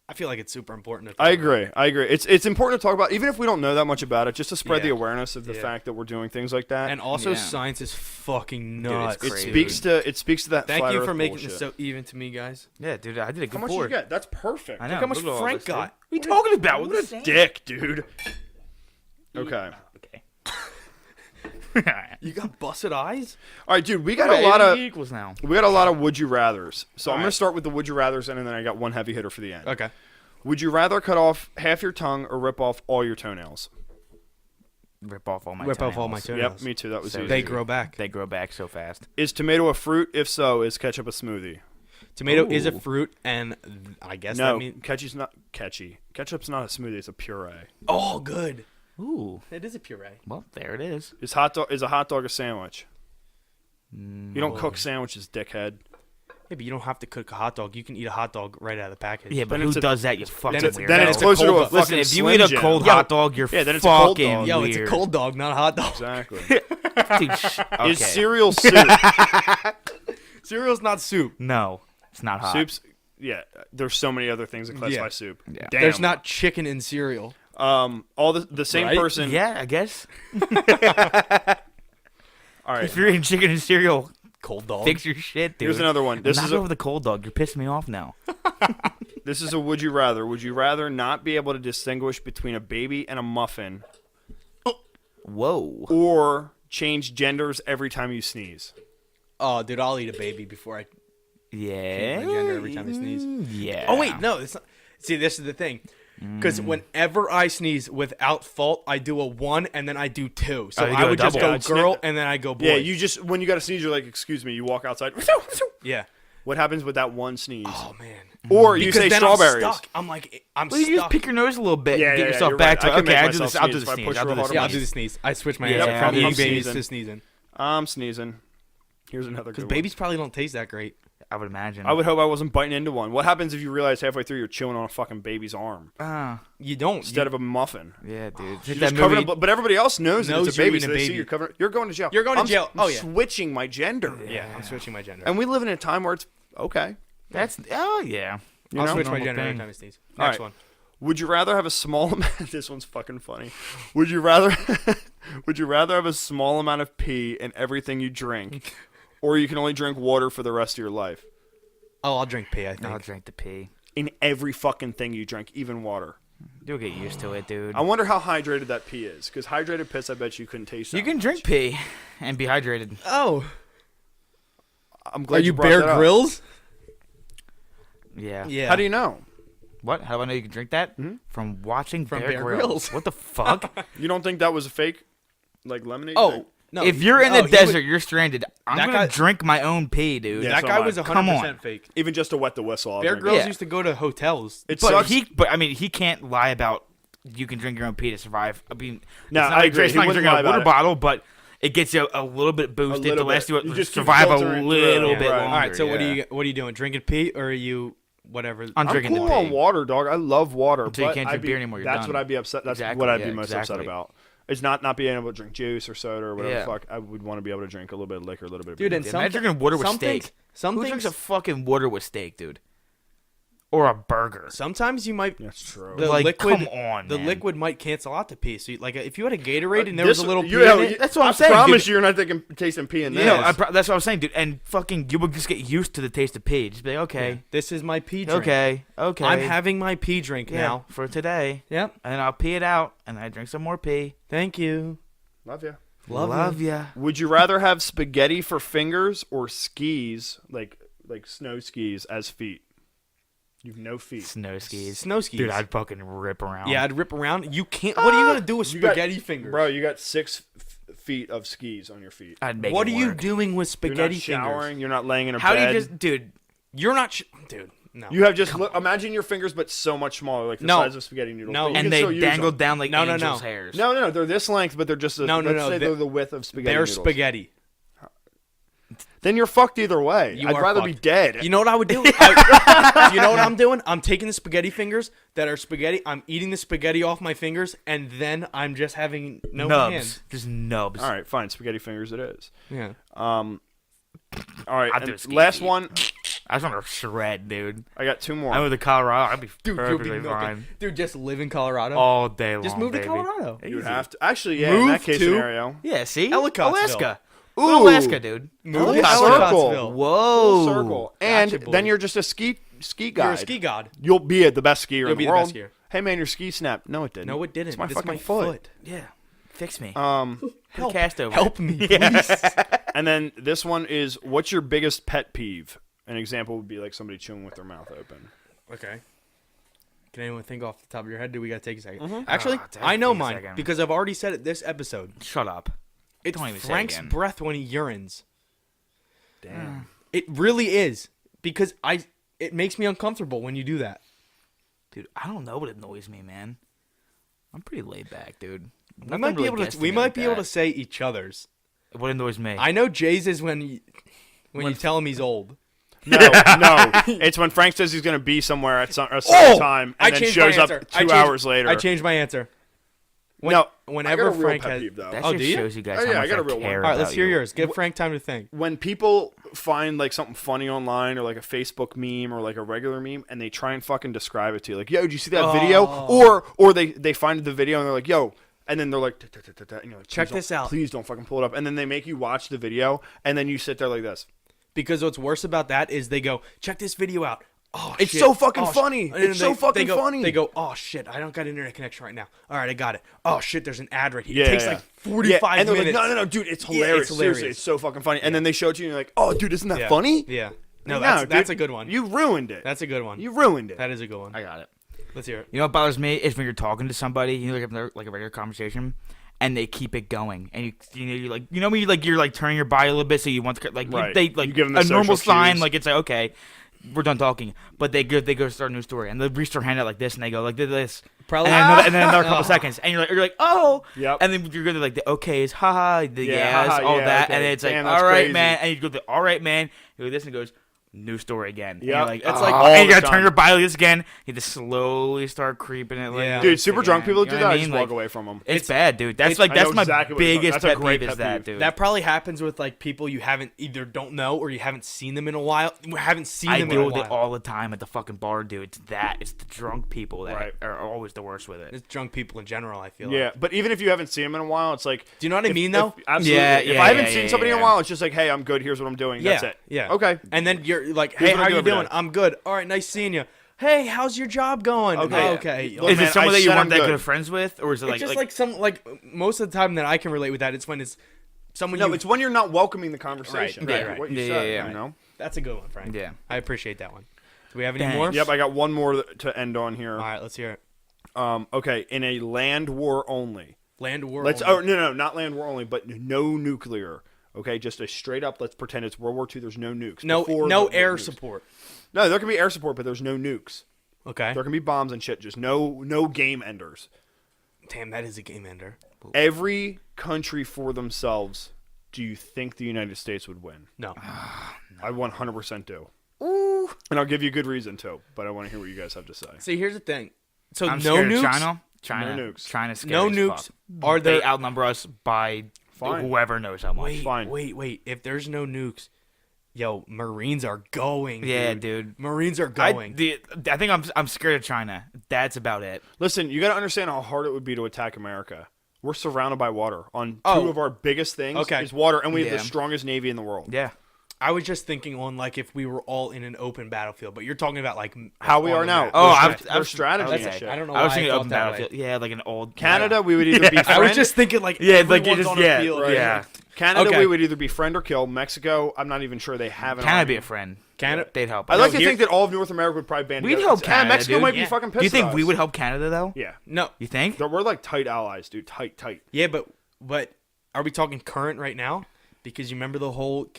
I feel like it's super important. To I talk about. agree. It's important to talk about, even if we don't know that much about it, just to spread Yeah. the awareness of the Yeah. fact that we're doing things like that. And also, Yeah. science is fucking it's nuts. crazy. it speaks to that. Thank flat you Earth for making bullshit. this so even to me, guys. Yeah, dude. I did a good How much pour. did you get? That's perfect. I know. Look how much Look at all Frank this, got. dude. What are you talking about? What a dick, dude. Okay. Okay. You got busted eyes? All right, dude. We got a lot of equals now. would you rather's. So I'm All gonna right. start with the would you rather's, and then I got one heavy hitter for the end. Okay. Would you rather cut off half your tongue or rip off all your toenails? Rip off all my. Rip off all my toenails. toenails. Yep, me too. That was So easy. They grow back. They grow back so fast. Is tomato a fruit? If so, is ketchup a smoothie? Tomato is a Ooh. fruit, and I guess No, that means ketchup's not catchy. Ketchup's not a smoothie. It's a puree. oh, good. Ooh. It is a puree. Well, there it is. Is a hot dog a sandwich? You don't cook sandwiches, dickhead. Yeah, but you don't have to cook a hot dog. You can eat a hot dog right out of the package. Yeah, but Then who it's a- does that? You fucking it's- weirdo. Then it's it's a closer to cold a dog. fucking Listen, if you Slim eat a Jim. cold Yeah, hot dog, you're yeah, then it's a cold fucking dog. Yo, weird. it's a cold dog, not a hot dog. Exactly. Dude, okay. Is cereal soup? Cereal's not soup. No, it's not hot. Soup's yeah. There's so many other things that classify Yeah. soup. Yeah. Damn. There's not chicken in cereal. all the same Right? person. Yeah, I guess. All right. If you're eating chicken and cereal, Cold dog. fix your shit, dude. Here's another one. This Knock is over the cold dog. You're pissing me off now. this is a would you rather. Would you rather not be able to distinguish between a baby and a muffin, Whoa. or change genders every time you sneeze? Oh, dude, I'll eat a baby before I Yeah. change my gender every time I sneeze. Yeah. Oh wait, no. It's not. See, this is the thing. Because whenever I sneeze without fault, I do a 1 and then I do 2. So Oh, you do I a would just double. go girl and then I go boy. Yeah, you just when you got to sneeze, you're like, excuse me. You walk outside. Yeah. What happens with that one sneeze? Oh man. Or you Because say then strawberries. I'm stuck. I'm like, I'm Well, you just stuck. pick your nose a little bit Yeah, and yeah, get yeah, yourself you're back right. I to can make okay. myself I'll do sneeze the if I sneeze. push I'll do real the hard on Yeah, I'll sneeze. do the sneeze. I switch my Yeah, answer from I'm eating babies sneezing. to sneezing. I'm sneezing. Here's another good Because one. babies probably don't taste that great. I would imagine. I would hope I wasn't biting into one. What happens if you realize halfway through you're chewing on a fucking baby's arm You don't. instead of a muffin? Yeah, dude. You're That just covering movie- up, but everybody else knows that Knows it's a you're baby, eating so a they see baby. you're covering. You're going to jail. You're going to I'm jail. Oh, yeah. switching my gender. Yeah, I'm switching my gender. And we live in a time where it's Okay. yeah. I'll switch my normal gender every thing. time I sneeze. All Next right. one. Would you rather have a small amount? This one's fucking funny. Would you rather have a small amount of pee in everything you drink, or you can only drink water for the rest of your life? Oh, I'll drink pee, I think. I'll drink the pee. In every fucking thing you drink, even water. You'll get used to it, dude. I wonder how hydrated that pee is, because hydrated piss, I bet you couldn't taste. You that can much. drink pee and be hydrated. Oh. I'm glad Are you brought Bear that up. Grylls? Yeah. Yeah. How do you know? What? How do I know you can drink that? From watching From Bear Bear Grylls. Grylls. What the fuck? You don't think that was a fake, like lemonade? Oh, thing? no. If you're in the he would- desert, you're stranded. I'm That gonna guy- drink my own pee, dude. Yeah. that so guy am I. was Come 100% on. fake. Even just to wet the whistle. I'll Bear drink Grylls Yeah. used to go to hotels. It But sucks. he can't lie about you can drink your own pee to survive. I mean, No, it's not I like agree. It's He not like wouldn't drinking lie a water about it. bottle, but it gets you a little bit boosted little to last bit. you You just keep survive a filtering through little it. bit Right. longer. All right, so what yeah. are you doing? Drinking pee or are you whatever? I'm I'm drinking cool the on pee. water, dog. I love water. Until you but can't I'd drink be- beer anymore, you're That's done. what I'd be upset. That's Exactly, what I'd be yeah, most upset exactly. about. It's not being able to drink juice or soda or whatever Yeah. the fuck. I would want to be able to drink a little bit of liquor, a little bit of Dude, beer. and Imagine drinking water with steak. Some Who things, drinks a fucking water with steak, dude? Or a burger? sometimes you might That's true. the Like, liquid come on, the man. liquid might cancel out the pee. So like if you had a Gatorade and there was a little pee yeah, in it, That's what I'm saying, I promise dude. you, you're not tasting pee in You this. know, that's what I'm saying, dude. And fucking, you would just get used to the taste of pee. Just be like, okay, this is my pee drink. okay. I'm having my pee drink yeah, now. for today. Yep. And then I'll pee it out, and I drink some more pee. Thank you. Love you. Love ya. Would you rather have spaghetti for fingers or skis, like snow skis, as feet? You've no feet. Snow skis. Snow skis. Dude, I'd fucking rip around. Yeah, I'd rip around. You can't. What are you gonna do with You got- spaghetti fingers? Bro, you got 6 feet of skis on your feet. I'd make What it are you work. doing with You're not spaghetti showering. fingers? You're not laying in a How bed. do you just, dude? You're not, dude. No. You have just imagine your fingers, but so much smaller, like the No. size of spaghetti noodles. No. but you And can they still use dangle them. down like No, no, angels' no. hairs. No, they're this length, but they're just No, let's say they're- they're the width of spaghetti. They're noodles. spaghetti. Then you're fucked either way. You I'd are rather be fucked. dead. You know what I would do? You know what I'm doing? I'm taking the spaghetti fingers that are spaghetti. I'm eating the spaghetti off my fingers, and then I'm just having no nubs. hand. Just nubs. All right, fine. Spaghetti fingers it is. Yeah. All right, I'd and do ski last feet. one. I just want to shred, dude. I got 2 more. I went to Colorado. I'd be Dude, you'll be perfectly milking. fine Dude, just live in Colorado. all day long. just move to baby. Colorado. You would Easy. have to. Actually, yeah, in Move that case to- scenario. Yeah, see? Ellicottsville. Alaska. Ooh. Alaska, dude. Move to Full Ellicottsville. circle. Whoa. Full circle. And Gotcha, then boy. you're just a ski guide. You're a ski god. You'll be the best skier You'll in be the the world. best skier. Hey man, your ski snapped. No, it didn't. No, it didn't. It's my It's fucking my foot. Yeah. Fix me. Um, Put help. a cast over. Help me, please. and then this one is, what's your biggest pet peeve? An example would be like somebody chewing with their mouth open. Okay. Can anyone think off the top of your head? Do we gotta take a second? Mm-hmm. Actually, take I know a mine second. because I've already said it this episode. Shut up. It's Don't even say it Frank's again. breath when he urines. Damn. It really is because it makes me uncomfortable when you do that. Dude, I don't know what annoys me, man. I'm pretty laid back, dude. We might be able to say each other's. What annoys me? I know Jay's is when you tell him he's old. No, it's when Frank says he's going to be somewhere at a certain time and then shows up 2 hours later. I changed my answer. Whenever I got a real Frank pet has, peeve, though. that Oh, just do you? shows you guys Oh, how yeah, I much got a I real one. care all right, let's about hear you. yours. Give Frank time to think. When people find like something funny online or like a Facebook meme or like a regular meme and they try and fucking describe it to you, like, yo, did you see that video? Or they find the video and they're like, yo, and then they're like, and you're like, Check "Please this don't- out." Please don't fucking pull it up. And then they make you watch the video and then you sit there like this. Because what's worse about that is they go, check this video out. Oh, It's shit. so fucking Oh, funny. shit. And then It's so fucking funny. They go, oh shit, I don't got internet connection right now. All right, I got it. Oh shit, there's an ad right here. Yeah, It takes yeah. like 45 and they're minutes. like, no, dude, it's Yeah, hilarious. it's hilarious. Seriously, it's so fucking funny. And then they show it to you and you're like, oh, dude, isn't that Yeah. funny? Yeah. No, Like, that's dude, a good one. You ruined it. That's a good one. You ruined it. That is a good one. I got it. Let's hear it. You know what bothers me is when you're talking to somebody, you know, like a regular conversation, and they keep it going, and you're like, you know, when you're like turning your body a little bit, so you want to like Right. they like You give them the a normal social sign, cues. like it's like okay, we're done talking, but they go start a new story, and they reach their hand out like this, and they go like this, Probably. and then another couple seconds, and you're like oh, Yep. and then you're going to like the okays, haha, the Yeah, yes, haha, all yeah, that, okay. and then it's like Damn, all that's right, crazy. man, and you go all right, man, you go this, and it goes. new story again. And Yeah, you're like, it's oh, like all and you the gotta turn time. your body like this again. You have to slowly start creeping it. Like, Yeah. Dude, super drunk people you do know that. what I I just mean? walk Like, away from them. It's bad, dude. That's I know that's my exactly what you're talking- biggest that's a pet great peeve is pet that, peeve. dude. That probably happens with like people you haven't either don't know or you haven't seen them in a while. Haven't seen I them in deal a with while. it all the time at the fucking bar, dude. It's the drunk people that Right. are always the worst with it. It's drunk people in general. I feel. Yeah, Like. but even if you haven't seen them in a while, it's like. Do you know what I mean, though? Absolutely. Yeah, if yeah, I haven't yeah, seen yeah, somebody in a yeah. while, it's just like, hey, I'm good. Here's what I'm doing. That's it. Yeah. Okay. And then you're like, Here's hey, what I how do you every doing? day. I'm good. All right, nice seeing you. Hey, how's your job going? Okay. Oh, okay. Look, Is man, it someone I that you said weren't I'm that good. good of friends with, or is it It's like just like some like most of the time that I can relate with that. It's when it's someone. No, you, it's when you're not welcoming the conversation. Right, Right. right. What you Yeah, said, yeah, yeah. you know? That's a good one, Frank. Yeah. I appreciate that one. Do we have any Dang. more? Yep, I got one more to end on here. All right, let's hear it. Okay, in a land war only. Land war. Let's. only. Oh no, not land war only, but no nuclear. Okay, just a straight up. Let's pretend it's World War II. There's no nukes. no Before no the air nukes. support. No, there can be air support, but there's no nukes. Okay. There can be bombs and shit. Just no game enders. Damn, that is a game ender. Every country for themselves. Do you think the United States would win? No. I 100% do. And I'll give you a good reason to, but I want to hear what you guys have to say. See, here's the thing. So I'm no scared of nukes. China. No nukes. China's scary No as nukes. fuck. Are They there? outnumber us by Fine. whoever knows how much. Wait, Fine. wait. If there's no nukes, yo, Marines are going. Yeah, dude. Marines are I going. think I'm scared of China. That's about it. Listen, you got to understand how hard it would be to attack America. We're surrounded by water. On two Oh. of our biggest things Okay. is water, and we have Yeah. the strongest navy in the world. Yeah. I was just thinking on like if we were all in an open battlefield, but you're talking about like How we on are the now. map. Oh, Their strategy That's and it. shit. I don't know. I was why thinking thought open that way. battlefield. Yeah, like an old Canada, we would either be friend. I was just thinking like Yeah, like you everyone's just on a field. yeah. Canada, Okay. we would either be friend or kill. Mexico, I'm not even sure they have an Canada army. be a friend. Canada. They'd help. I us. like to here- think that all of North America would probably band We'd together. help Canada, Mexico dude. might be Yeah. fucking pissed Do you think at we us. would help Canada though? Yeah. No. You think? We're like tight allies, dude. Tight. Yeah, but are we talking current right now? Because you remember the whole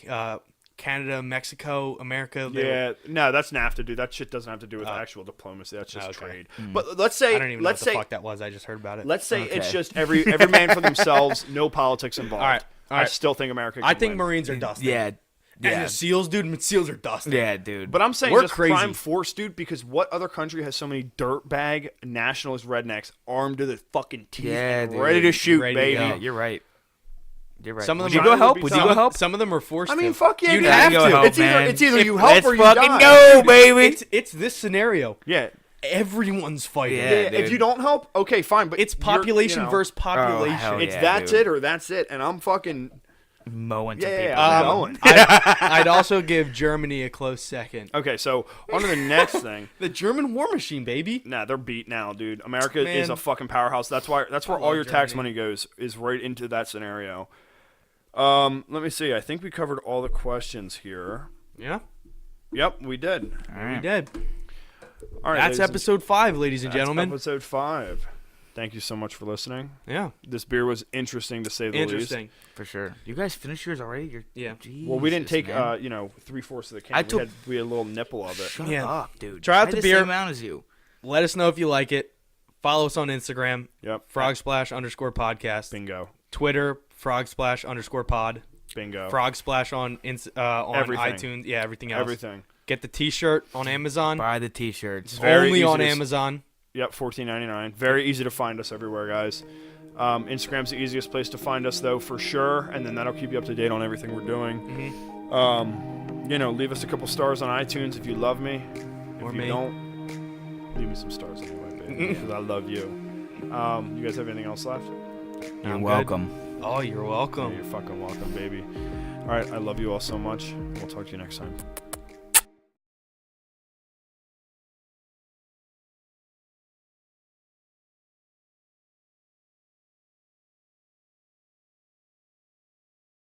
Canada, Mexico, America. Yeah, no, that's NAFTA, dude. That shit doesn't have to do with Oh. actual diplomacy. That's just Okay. trade. But let's say, I don't even know what let's the say, fuck that was. I just heard about it. let's say it's Okay. just every man for themselves, no politics involved. All right. I still think America. I can think win. Marines are dusting. Yeah. And Yeah. the SEALs, dude. SEAls are dusting. Yeah, dude. But I'm saying We're just crazy. prime force, dude. Because what other country has so many dirtbag nationalist rednecks armed to the fucking teeth, Yeah, and dude. ready to shoot, Ready to baby? go. Yeah, you're right. You're right. Some of Would them you are- go help? would Would be you go help? Some of them are forced. I mean, to. fuck yeah, You'd you have have go to. help, It's either man. it's either If- you help let's or you fucking die. go, baby. It's this scenario. Yeah. Everyone's fighting. Yeah, If dude. you don't help, okay, fine. But It's you're, population you know, versus population. hell It's yeah, that's dude. it or that's it, and I'm fucking Mowing some yeah. people. I'm down. going. I'd also give Germany a close second. Okay, so on to the next thing. The German war machine, baby. Nah, they're beat now, dude. America Man. is a fucking powerhouse. That's all love your tax Germany. money goes is right into that scenario. Let me see. I think we covered all the questions here. Yeah, Yep, we did. All we right. did. All right, That's ladies and- episode 5, ladies and that's gentlemen. episode 5. Thank you so much for listening. Yeah, This beer was interesting to say the interesting. For sure. You guys finished yours already? Yeah. least. Well, we didn't take Jesus, man. 3/4 of the can. I we took- had a little nipple of it. Shut Yeah. up, dude. Try out I had the same beer. amount as you. Let us know if you like it. Follow us on Instagram, Yep. Frogsplash_podcast. Bingo. Twitter, Frogsplash_pod. Bingo. Frogsplash on Everything. iTunes. Yeah, everything else. Everything. Get the T-shirt on Amazon. Buy the t-shirts. Very Only easy on to- Amazon. Yep, $14.99. Very easy to find us everywhere, guys. Instagram's the easiest place to find us, though, for sure. And then that'll keep you up to date on everything we're doing. Leave us a couple stars on iTunes if you love me. If Or you me. don't, leave me some stars anyway, baby, because I love you. You guys have anything else left? You're I'm good. welcome. Oh, you're welcome. You're fucking welcome, baby. All right, I love you all so much. We'll talk to you next time.